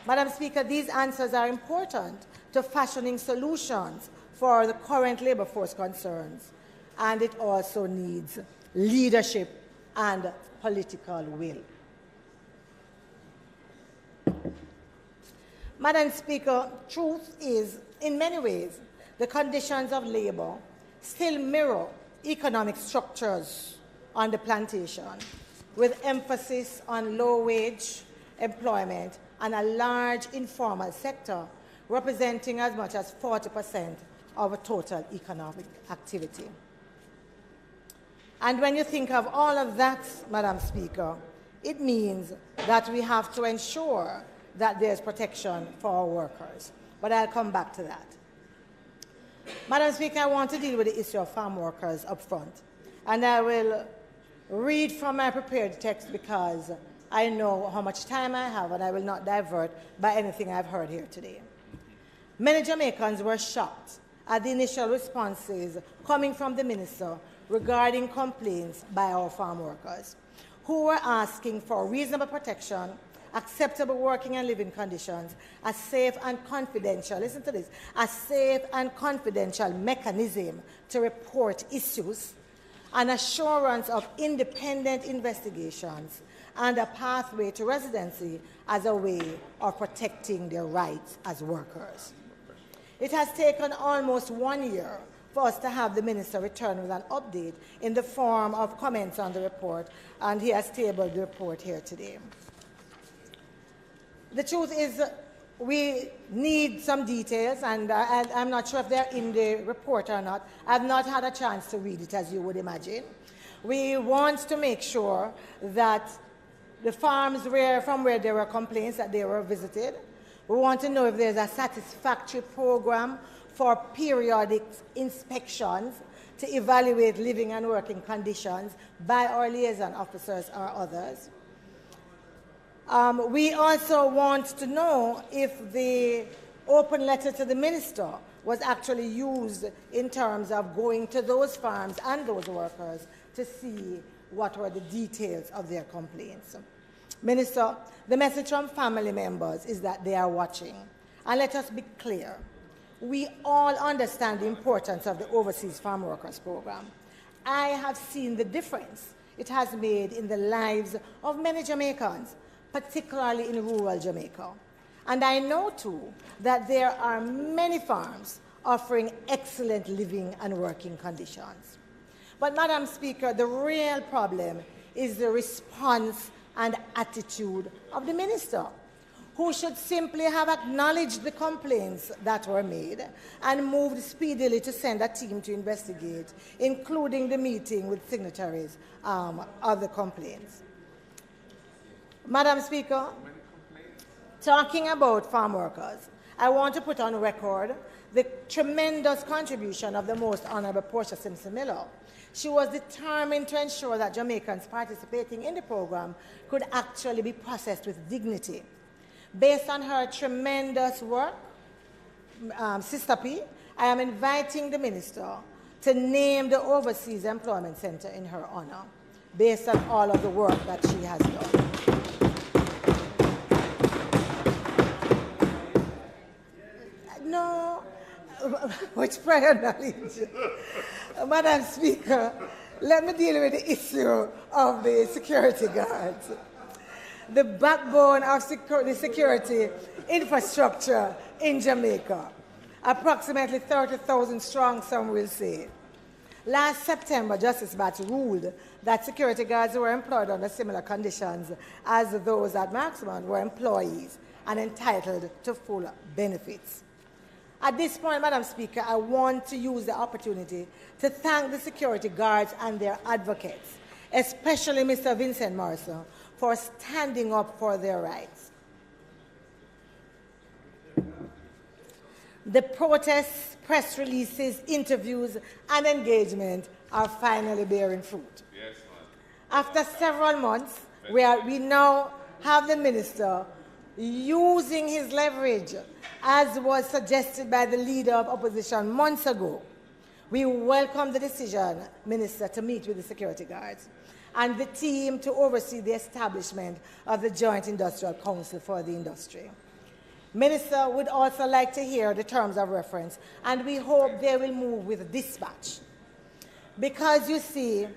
Madam Speaker, these answers are important to fashioning solutions for the current labor force concerns, and it also needs leadership, and political will. Madam Speaker, truth is, in many ways, the conditions of labor still mirror economic structures on the plantation, with emphasis on low-wage employment and a large informal sector representing as much as 40% of total economic activity. And when you think of all of that, Madam Speaker, it means that we have to ensure that there's protection for our workers. But I'll come back to that. Madam Speaker, I want to deal with the issue of farm workers up front. And I will read from my prepared text because I know how much time I have and I will not divert by anything I've heard here today. Many Jamaicans were shocked at the initial responses coming from the minister regarding complaints by our farm workers, who were asking for reasonable protection, acceptable working and living conditions, a safe and confidential, listen to this, a safe and confidential mechanism to report issues, an assurance of independent investigations, and a pathway to residency as a way of protecting their rights as workers. It has taken almost 1 year for us to have the minister return with an update in the form of comments on the report, and he has tabled the report here today. The truth is, we need some details, and I'm not sure if they're in the report or not. I've not had a chance to read it, as you would imagine. We want to make sure that the farms from where there were complaints that they were visited. We want to know if there's a satisfactory program for periodic inspections to evaluate living and working conditions by our liaison officers or others. We also want to know if the open letter to the minister was actually used in terms of going to those farms and those workers to see what were the details of their complaints. Minister, the message from family members is that they are watching. And let us be clear. We all understand the importance of the Overseas Farm Workers Program. I have seen the difference it has made in the lives of many Jamaicans, particularly in rural Jamaica. And I know, too, that there are many farms offering excellent living and working conditions. But, Madam Speaker, the real problem is the response and attitude of the minister, who should simply have acknowledged the complaints that were made and moved speedily to send a team to investigate, including the meeting with signatories of the complaints. Madam Speaker, talking about farm workers, I want to put on record the tremendous contribution of the Most Honourable Portia Simpson-Miller. She was determined to ensure that Jamaicans participating in the program could actually be processed with dignity. Based on her tremendous work, Sister P, I am inviting the minister to name the Overseas Employment Centre in her honour, based on all of the work that she has done. No, which prior knowledge? Madam Speaker, let me deal with the issue of the security guards. The backbone of the security infrastructure in Jamaica, approximately 30,000 strong, some will say. Last September, Justice Batts ruled that security guards who were employed under similar conditions as those at Marksman were employees and entitled to full benefits. At this point, Madam Speaker, I want to use the opportunity to thank the security guards and their advocates, especially Mr. Vincent Morrison, for standing up for their rights. The protests, press releases, interviews, and engagement are finally bearing fruit. Yes, After several months, we now have the minister using his leverage, as was suggested by the leader of opposition months ago. We welcome the decision, Minister, to meet with the security guards and the team to oversee the establishment of the Joint Industrial Council for the industry. Minister would also like to hear the terms of reference, and we hope they will move with dispatch. Because you see,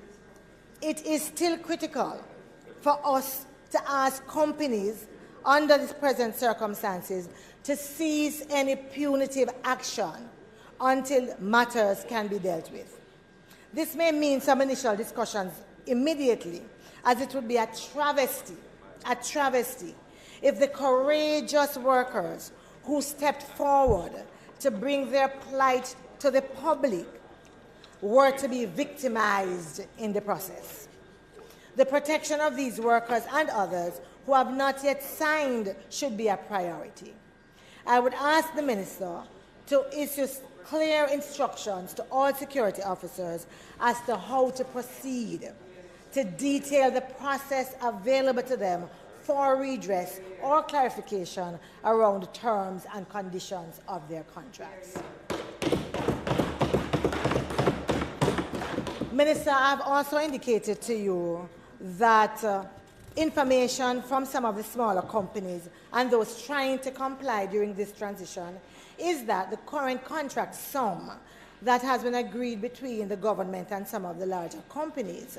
it is still critical for us to ask companies under the present circumstances to cease any punitive action until matters can be dealt with. This may mean some initial discussions immediately, as it would be a travesty if the courageous workers who stepped forward to bring their plight to the public were to be victimized in the process. The protection of these workers and others who have not yet signed should be a priority. I would ask the Minister to issue clear instructions to all security officers as to how to proceed, to detail the process available to them for redress or clarification around the terms and conditions of their contracts. Minister, I have also indicated to you that information from some of the smaller companies and those trying to comply during this transition is that the current contract sum that has been agreed between the government and some of the larger companies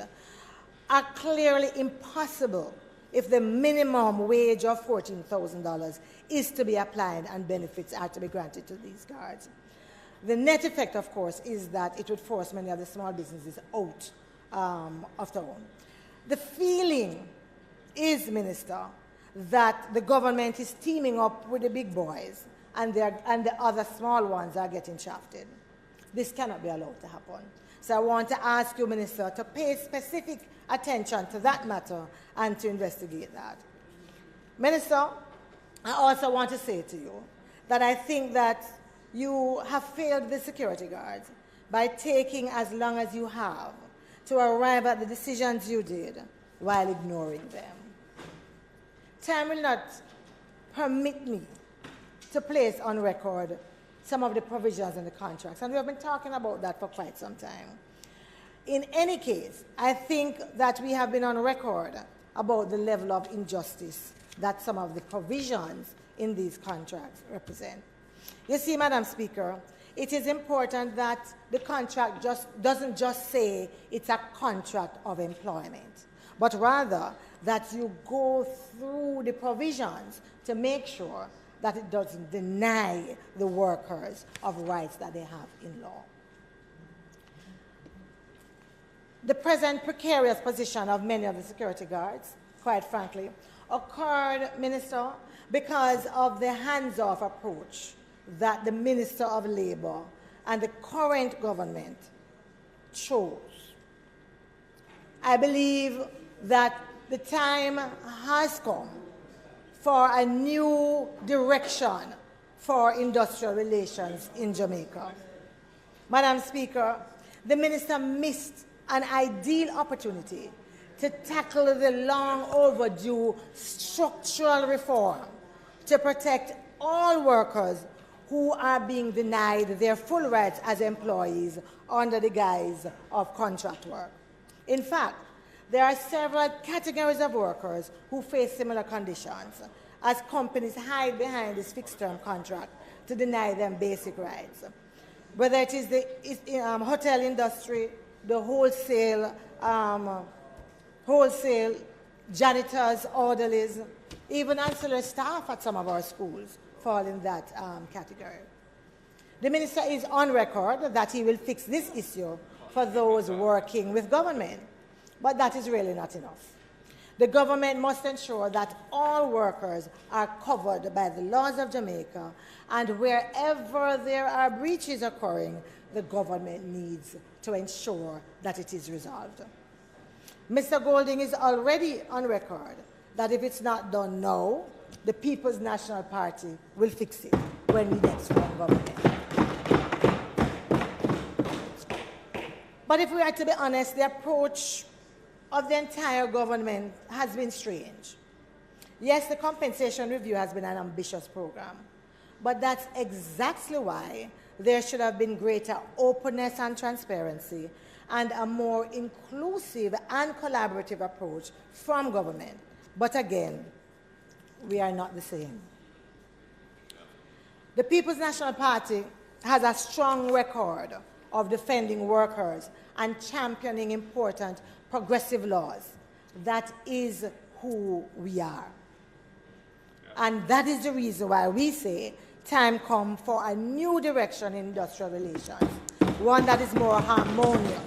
are clearly impossible if the minimum wage of $14,000 is to be applied and benefits are to be granted to these guards. The net effect, of course, is that it would force many of the small businesses out of town. The feeling is, Minister, that the government is teaming up with the big boys and the other small ones are getting shafted. This cannot be allowed to happen. So I want to ask you, Minister, to pay specific attention to that matter and to investigate that. Minister, I also want to say to you that I think that you have failed the security guards by taking as long as you have to arrive at the decisions you did while ignoring them. Time will not permit me to place on record some of the provisions in the contracts, and we have been talking about that for quite some time. In any case, I think that we have been on record about the level of injustice that some of the provisions in these contracts represent. You see, Madam Speaker, it is important that the contract doesn't just say it's a contract of employment, but rather that you go through the provisions to make sure that it doesn't deny the workers of rights that they have in law. The present precarious position of many of the security guards, quite frankly, occurred, Minister, because of the hands-off approach that the Minister of Labour and the current government chose. I believe that the time has come for a new direction for industrial relations in Jamaica. Madam Speaker, the Minister missed an ideal opportunity to tackle the long overdue structural reform to protect all workers who are being denied their full rights as employees under the guise of contract work. In fact, there are several categories of workers who face similar conditions as companies hide behind this fixed-term contract to deny them basic rights. Whether it is the hotel industry, the wholesale janitors, orderlies, even ancillary staff at some of our schools fall in that category. The Minister is on record that he will fix this issue for those working with government, but that is really not enough. The government must ensure that all workers are covered by the laws of Jamaica, and wherever there are breaches occurring, the government needs to ensure that it is resolved. Mr. Golding is already on record that if it's not done now, the People's National Party will fix it when we next form government. But if we are to be honest, the approach of the entire government has been strange. Yes, the compensation review has been an ambitious program, but that's exactly why there should have been greater openness and transparency and a more inclusive and collaborative approach from government. But again, we are not the same. The People's National Party has a strong record of defending workers and championing important progressive laws. That is who we are. And that is the reason why we say time come for a new direction in industrial relations, one that is more harmonious.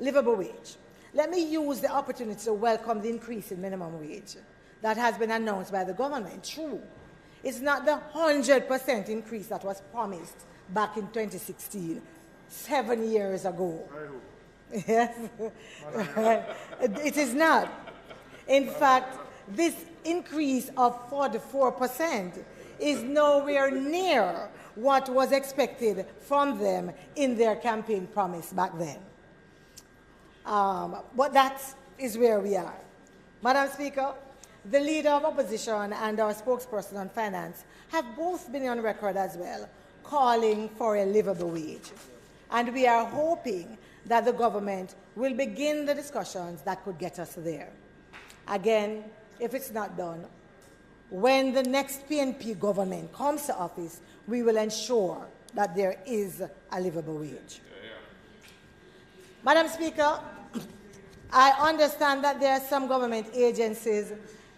Livable wage. Let me use the opportunity to welcome the increase in minimum wage that has been announced by the government. True, it's not the 100% increase that was promised back in 2016, 7 years ago. Yes, it is not. In fact, this increase of 44% is nowhere near what was expected from them in their campaign promise back then. But that is where we are. Madam Speaker, the leader of opposition and our spokesperson on finance have both been on record as well, calling for a livable wage. And we are hoping that the government will begin the discussions that could get us there. Again, if it's not done, when the next PNP government comes to office, we will ensure that there is a livable wage. Madam Speaker, I understand that there are some government agencies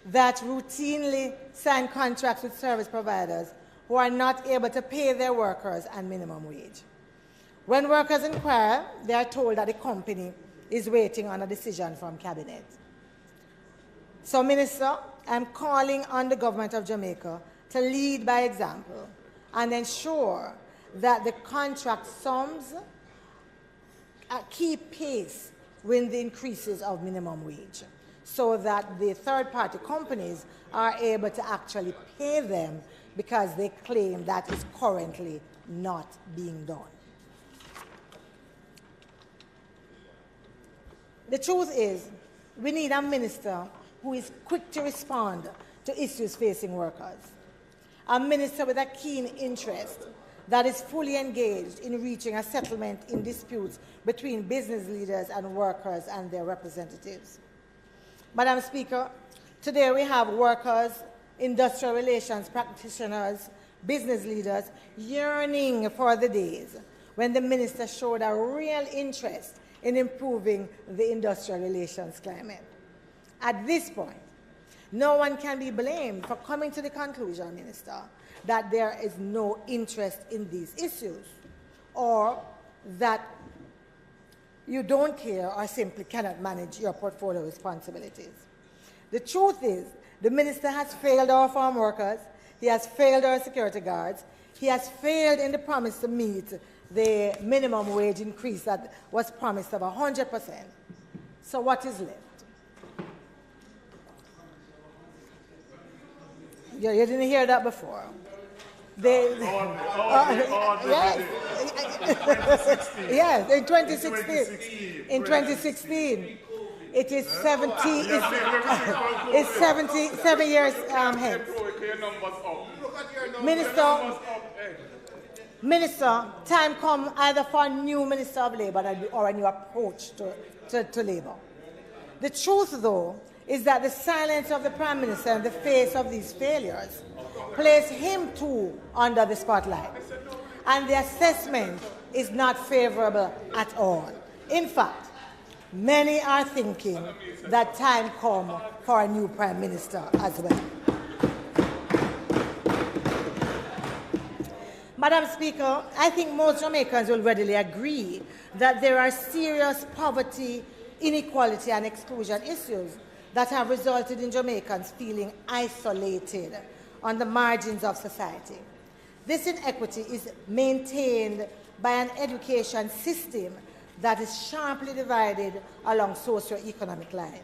that routinely sign contracts with service providers who are not able to pay their workers a minimum wage. When workers inquire, they are told that the company is waiting on a decision from Cabinet. So, Minister, I'm calling on the government of Jamaica to lead by example and ensure that the contract sums keep pace with the increases of minimum wage, so that the third-party companies are able to actually pay them, because they claim that is currently not being done. The truth is, we need a minister who is quick to respond to issues facing workers, a minister with a keen interest that is fully engaged in reaching a settlement in disputes between business leaders and workers and their representatives. Madam Speaker, today we have workers, industrial relations practitioners, business leaders yearning for the days when the minister showed a real interest in improving the industrial relations climate. At this point, no one can be blamed for coming to the conclusion, Minister, that there is no interest in these issues, or that you don't care or simply cannot manage your portfolio responsibilities. The truth is, the minister has failed our farm workers, he has failed our security guards, he has failed in the promise to meet the minimum wage increase that was promised of 100%. So what is left? You didn't hear that before. Yes. Yes, in 2016. In 2016. It is 77 years hence. Minister, time come either for a new Minister of Labour or a new approach to Labour. The truth, though, is that the silence of the Prime Minister in the face of these failures place him too under the spotlight. And the assessment is not favourable at all. In fact, many are thinking that time come for a new Prime Minister as well. Madam Speaker, I think most Jamaicans will readily agree that there are serious poverty, inequality and exclusion issues that have resulted in Jamaicans feeling isolated on the margins of society. This inequity is maintained by an education system that is sharply divided along socio-economic lines.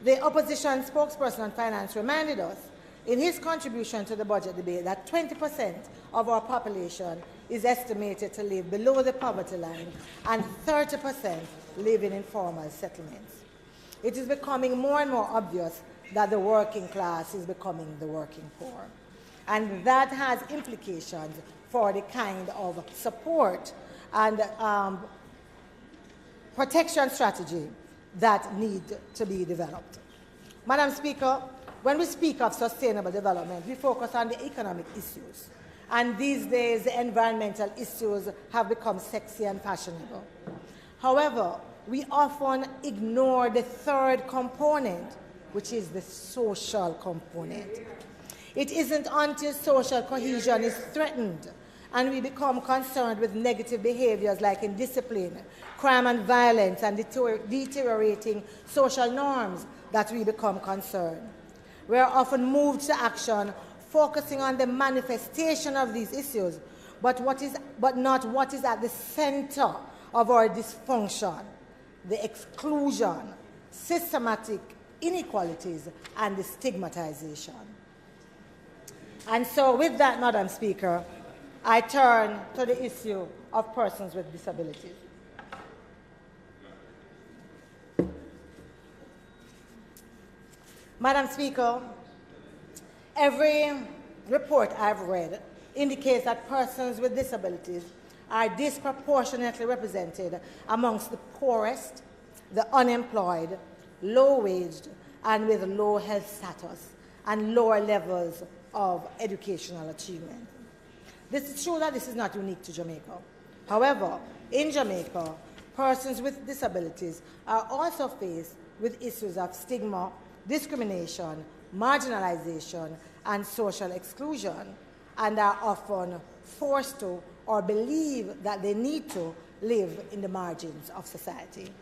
The opposition spokesperson on finance reminded us in his contribution to the budget debate that 20% of our population is estimated to live below the poverty line and 30% live in informal settlements. It is becoming more and more obvious that the working class is becoming the working poor. And that has implications for the kind of support and protection strategy that need to be developed. Madam Speaker, when we speak of sustainable development, we focus on the economic issues. And these days, the environmental issues have become sexy and fashionable. However, we often ignore the third component, which is the social component. It isn't until social cohesion is threatened and we become concerned with negative behaviors like indiscipline, crime and violence, and deteriorating social norms that we become concerned. We are often moved to action focusing on the manifestation of these issues, but not what is at the center of our dysfunction, the exclusion, systematic inequalities, and the stigmatization. And so with that, Madam Speaker, I turn to the issue of persons with disabilities. Madam Speaker, every report I've read indicates that persons with disabilities are disproportionately represented amongst the poorest, the unemployed, low-waged, and with low health status and lower levels of educational achievement. This is true that this is not unique to Jamaica. However, in Jamaica, persons with disabilities are also faced with issues of stigma, discrimination, marginalization, and social exclusion, and are often forced to or believe that they need to live in the margins of society.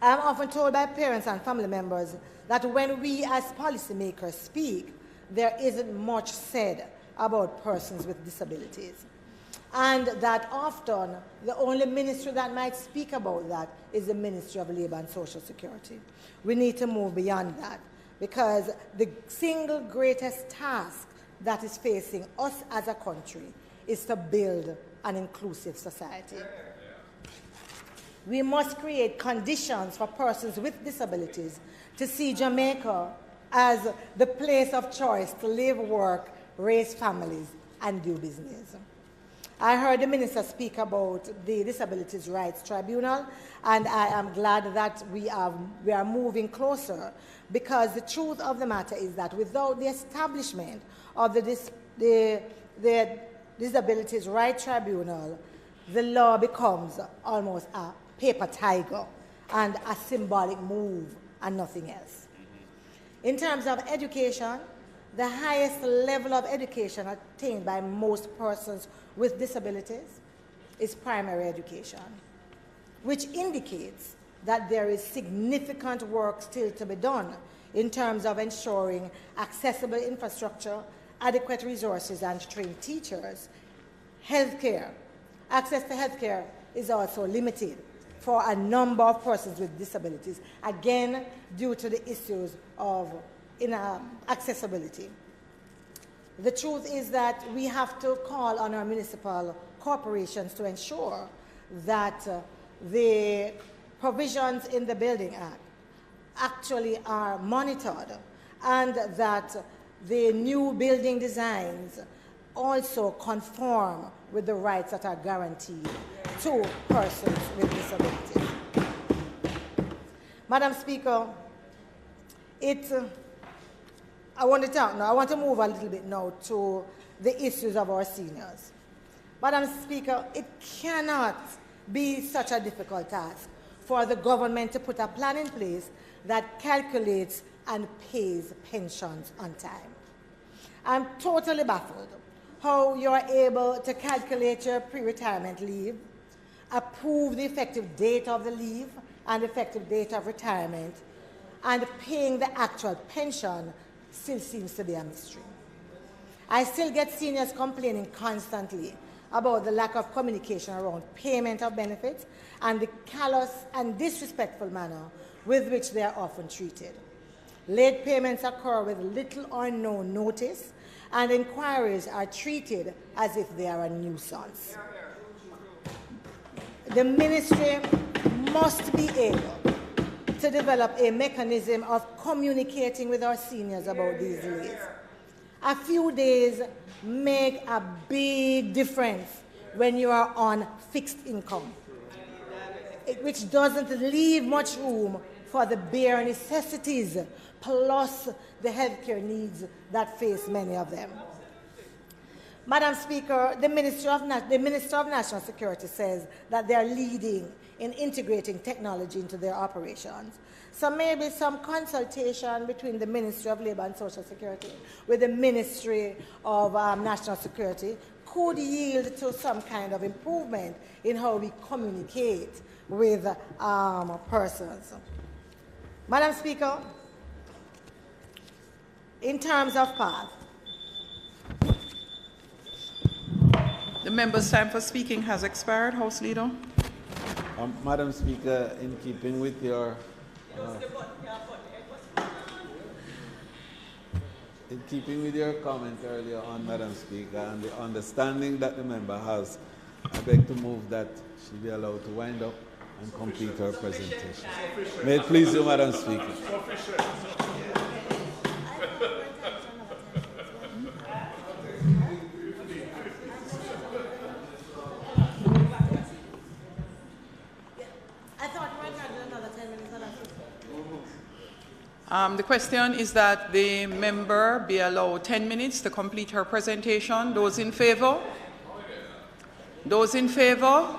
I am often told by parents and family members that when we as policymakers speak, there isn't much said about persons with disabilities, and that often the only ministry that might speak about that is the Ministry of Labour and Social Security. We need to move beyond that, because the single greatest task that is facing us as a country is to build an inclusive society. We must create conditions for persons with disabilities to see Jamaica as the place of choice to live, work, raise families, and do business. I heard the minister speak about the Disabilities Rights Tribunal, and I am glad that we are moving closer, because the truth of the matter is that without the establishment of the Disabilities Rights Tribunal, the law becomes almost a paper tiger and a symbolic move and nothing else. In terms of education, the highest level of education attained by most persons with disabilities is primary education, which indicates that there is significant work still to be done in terms of ensuring accessible infrastructure, adequate resources, and trained teachers. Healthcare. Access to healthcare is also limited for a number of persons with disabilities, again, due to the issues of accessibility. The truth is that we have to call on our municipal corporations to ensure that the provisions in the Building Act actually are monitored, and that the new building designs also conform with the rights that are guaranteed to persons with disabilities. Madam Speaker, I want to move a little bit now to the issues of our seniors. Madam Speaker, it cannot be such a difficult task for the government to put a plan in place that calculates and pays pensions on time. I'm totally baffled how you're able to calculate your pre-retirement leave, approve the effective date of the leave and effective date of retirement, and paying the actual pension still seems to be a mystery. I still get seniors complaining constantly about the lack of communication around payment of benefits and the callous and disrespectful manner with which they are often treated. Late payments occur with little or no notice, and inquiries are treated as if they are a nuisance. The ministry must be able to develop a mechanism of communicating with our seniors about these delays. A few days make a big difference when you are on fixed income, which doesn't leave much room for the bare necessities, plus the healthcare needs that face many of them. Madam Speaker, the Minister of National Security says that they are leading in integrating technology into their operations. So maybe some consultation between the Ministry of Labour and Social Security with the Ministry of National Security could yield to some kind of improvement in how we communicate with persons. Madam Speaker, in terms of path, the member's time for speaking has expired. House Leader. Madam Speaker, in keeping with your comment earlier on, Madam Speaker, and the understanding that the member has, I beg to move that she be allowed to wind up and complete her presentation. May it please you, Madam Speaker. The question is that the member be allowed 10 minutes to complete her presentation. Those in favor? Those in favor?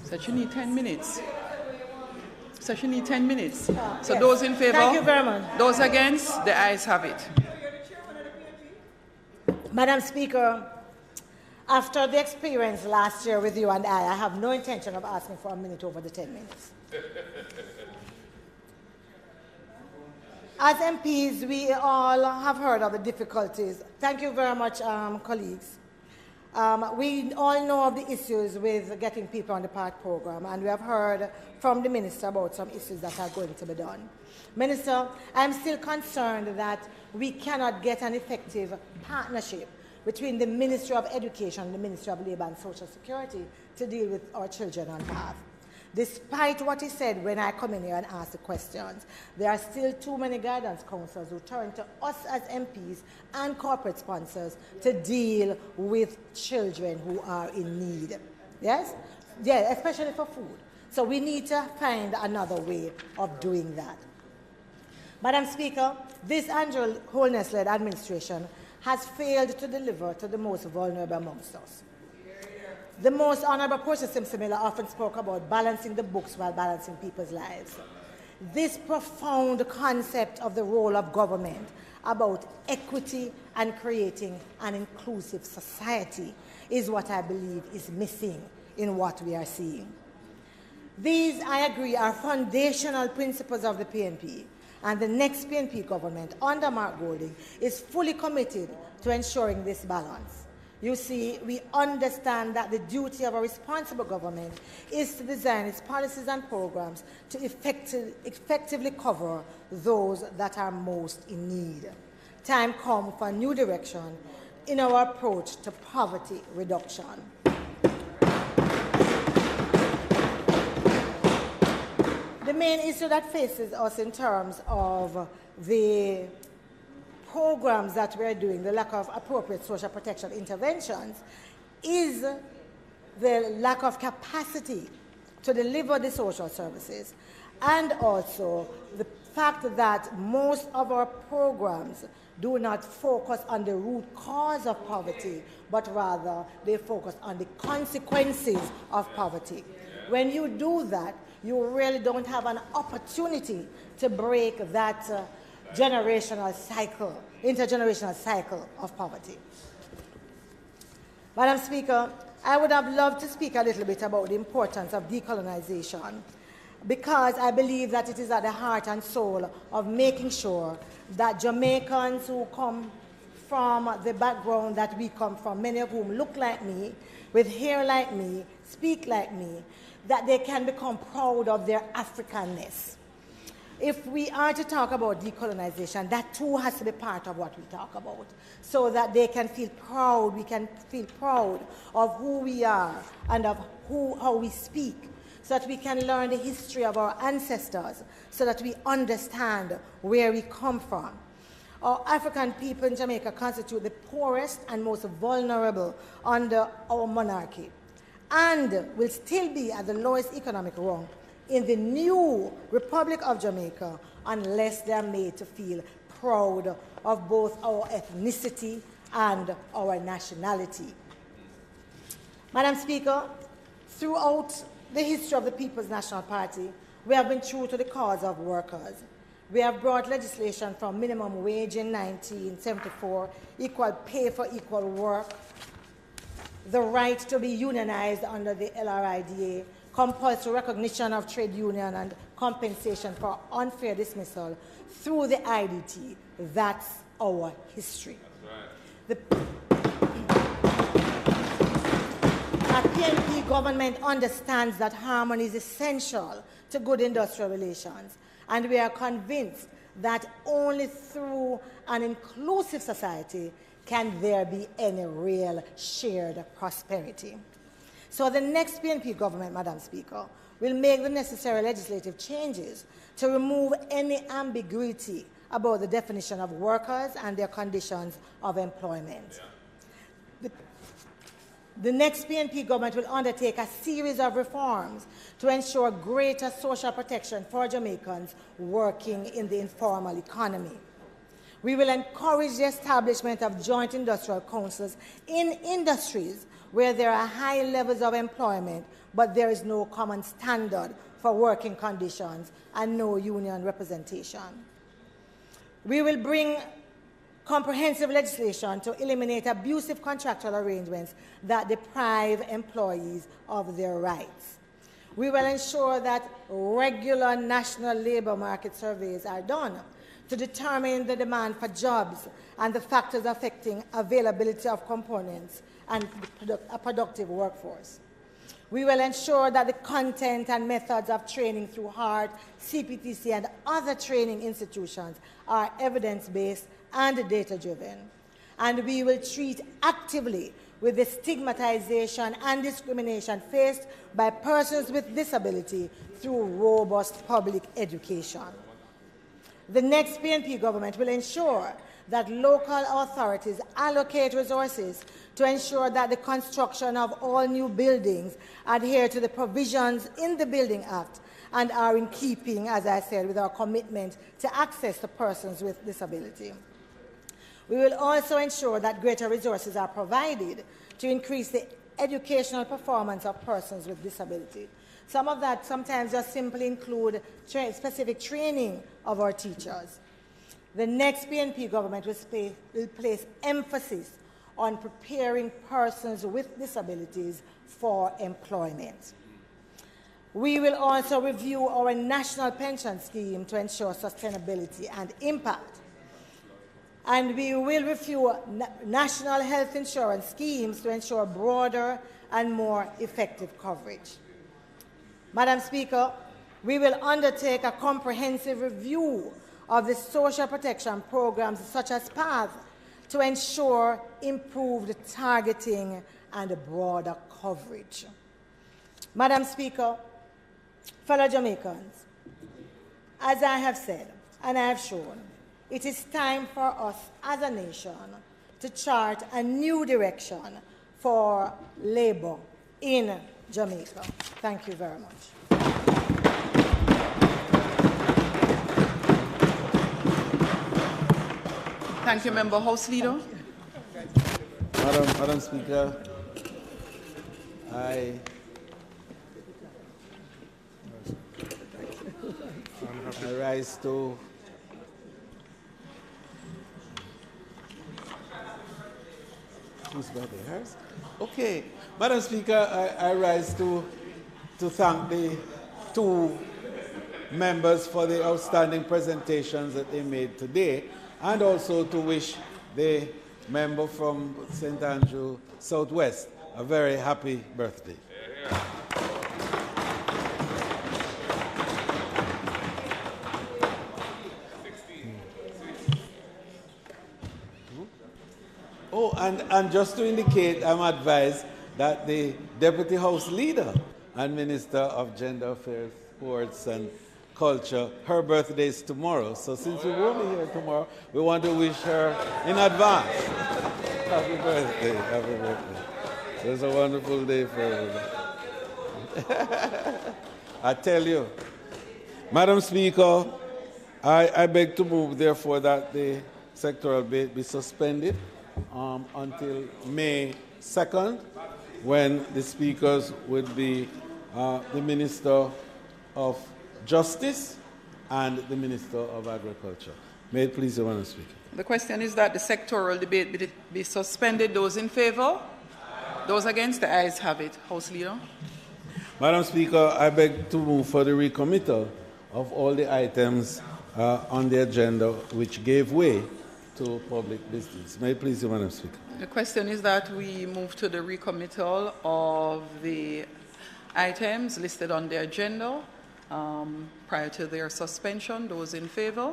So you need 10 minutes. So you need 10 minutes. So yes. Those in favor? Thank you very much. Those against? The ayes have it. Madam Speaker, after the experience last year with you and I have no intention of asking for a minute over the 10 minutes. As MPs, we all have heard of the difficulties. Thank you very much, colleagues. We all know of the issues with getting people on the PATH program, and we have heard from the Minister about some issues that are going to be done. Minister, I'm still concerned that we cannot get an effective partnership between the Ministry of Education and the Ministry of Labour and Social Security to deal with our children on PATH. Despite what he said when I come in here and ask the questions, there are still too many guidance counsellors who turn to us as MPs and corporate sponsors to deal with children who are in need. Yes? Yeah, especially for food. So we need to find another way of doing that. Madam Speaker, this Andrew Holness-led administration has failed to deliver to the most vulnerable amongst us. The most Honourable Portia Simpson-Miller often spoke about balancing the books while balancing people's lives. This profound concept of the role of government about equity and creating an inclusive society is what I believe is missing in what we are seeing. These, I agree, are foundational principles of the PNP, and the next PNP government under Mark Golding is fully committed to ensuring this balance. You see, we understand that the duty of a responsible government is to design its policies and programs to effectively cover those that are most in need. Time comes for a new direction in our approach to poverty reduction. The main issue that faces us in terms of the programs that we're doing, the lack of appropriate social protection interventions, is the lack of capacity to deliver the social services, and also the fact that most of our programs do not focus on the root cause of poverty, but rather they focus on the consequences of poverty. When you do that, you really don't have an opportunity to break that intergenerational cycle of poverty. Madam Speaker, I would have loved to speak a little bit about the importance of decolonization, because I believe that it is at the heart and soul of making sure that Jamaicans who come from the background that we come from, many of whom look like me, with hair like me, speak like me, that they can become proud of their Africanness. If we are to talk about decolonization, that too has to be part of what we talk about, so that they can feel proud, we can feel proud of who we are and of how we speak, so that we can learn the history of our ancestors, so that we understand where we come from. Our African people in Jamaica constitute the poorest and most vulnerable under our monarchy, and will still be at the lowest economic rung in the new Republic of Jamaica unless they are made to feel proud of both our ethnicity and our nationality. Madam Speaker, throughout the history of the People's National Party, we have been true to the cause of workers. We have brought legislation from minimum wage in 1974, equal pay for equal work, the right to be unionized under the LRIDA, compulsory recognition of trade union and compensation for unfair dismissal through the IDT. That's our history. That's right. Our PNP government understands that harmony is essential to good industrial relations, and we are convinced that only through an inclusive society can there be any real shared prosperity. So the next PNP government, Madam Speaker, will make the necessary legislative changes to remove any ambiguity about the definition of workers and their conditions of employment. The next PNP government will undertake a series of reforms to ensure greater social protection for Jamaicans working in the informal economy. We will encourage the establishment of joint industrial councils in industries where there are high levels of employment, but there is no common standard for working conditions and no union representation. We will bring comprehensive legislation to eliminate abusive contractual arrangements that deprive employees of their rights. We will ensure that regular national labor market surveys are done to determine the demand for jobs and the factors affecting availability of components and a productive workforce. We will ensure that the content and methods of training through HART, CPTC, and other training institutions are evidence-based and data-driven. And we will treat actively with the stigmatization and discrimination faced by persons with disability through robust public education. The next PNP government will ensure that local authorities allocate resources to ensure that the construction of all new buildings adhere to the provisions in the Building Act and are in keeping, as I said, with our commitment to access to persons with disability. We will also ensure that greater resources are provided to increase the educational performance of persons with disability. Some of that sometimes just simply include specific training of our teachers. The next PNP government will place emphasis on preparing persons with disabilities for employment. We will also review our national pension scheme to ensure sustainability and impact. And we will review national health insurance schemes to ensure broader and more effective coverage. Madam Speaker, we will undertake a comprehensive review of the social protection programs such as PATH to ensure improved targeting and broader coverage. Madam Speaker, fellow Jamaicans, as I have said and I have shown, it is time for us as a nation to chart a new direction for labor in Jamaica. Thank you very much. Thank you, Member House Leader. Madam Speaker, I rise to who's by theirs? Okay, Madam Speaker, I rise to thank the two members for the outstanding presentations that they made today, and also to wish the member from St. Andrew Southwest a very happy birthday. Oh, and just to indicate, I'm advised that the Deputy House Leader and Minister of Gender Affairs, Sports and Culture, her birthday is tomorrow. So since we won't be here tomorrow, we want to wish her in advance. Happy birthday, happy birthday. It's a wonderful day for everybody. I tell you, Madam Speaker, I beg to move, therefore, that the sectoral debate be suspended until May 2nd, when the speakers would be the Minister of Justice and the Minister of Agriculture. May it please the Honourable Speaker. The question is that the sectoral debate be suspended. Those in favour? Those against? The ayes have it. House Leader. Madam Speaker, I beg to move for the recommittal of all the items on the agenda which gave way to public business. May it please the Madam Speaker. The question is that we move to the recommittal of the items listed on the agenda prior to their suspension. Those in favour?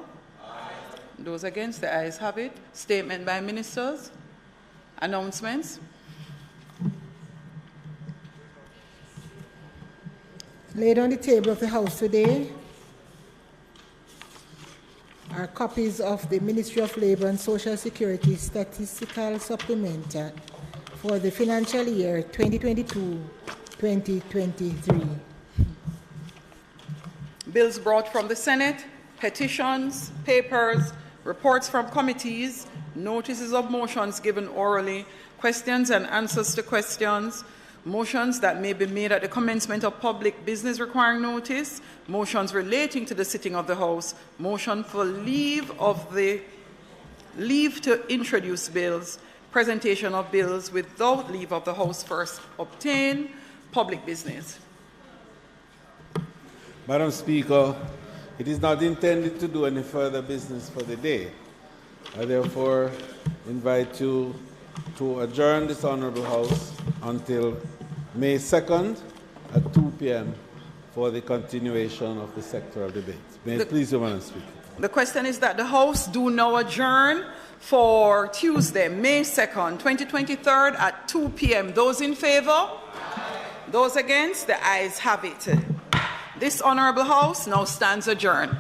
Those against? The ayes have it. Statement by ministers. Announcements. Laid on the table of the House today are copies of the Ministry of Labour and Social Security Statistical Supplement for the financial year 2022-2023. Bills brought from the Senate, petitions, papers, reports from committees, notices of motions given orally, questions and answers to questions, motions that may be made at the commencement of public business requiring notice, motions relating to the sitting of the House, motion for leave to introduce bills, presentation of bills without leave of the House first obtained, public business. Madam Speaker, it is not intended to do any further business for the day. I therefore invite you to adjourn this Honourable House until May 2nd at 2 p.m. for the continuation of the sectoral debate. May it please you, Madam Speaker. The question is that the House do now adjourn for Tuesday, May 2nd, 2023 at 2 p.m. Those in favour? Those against? The ayes have it. This Honourable House now stands adjourned.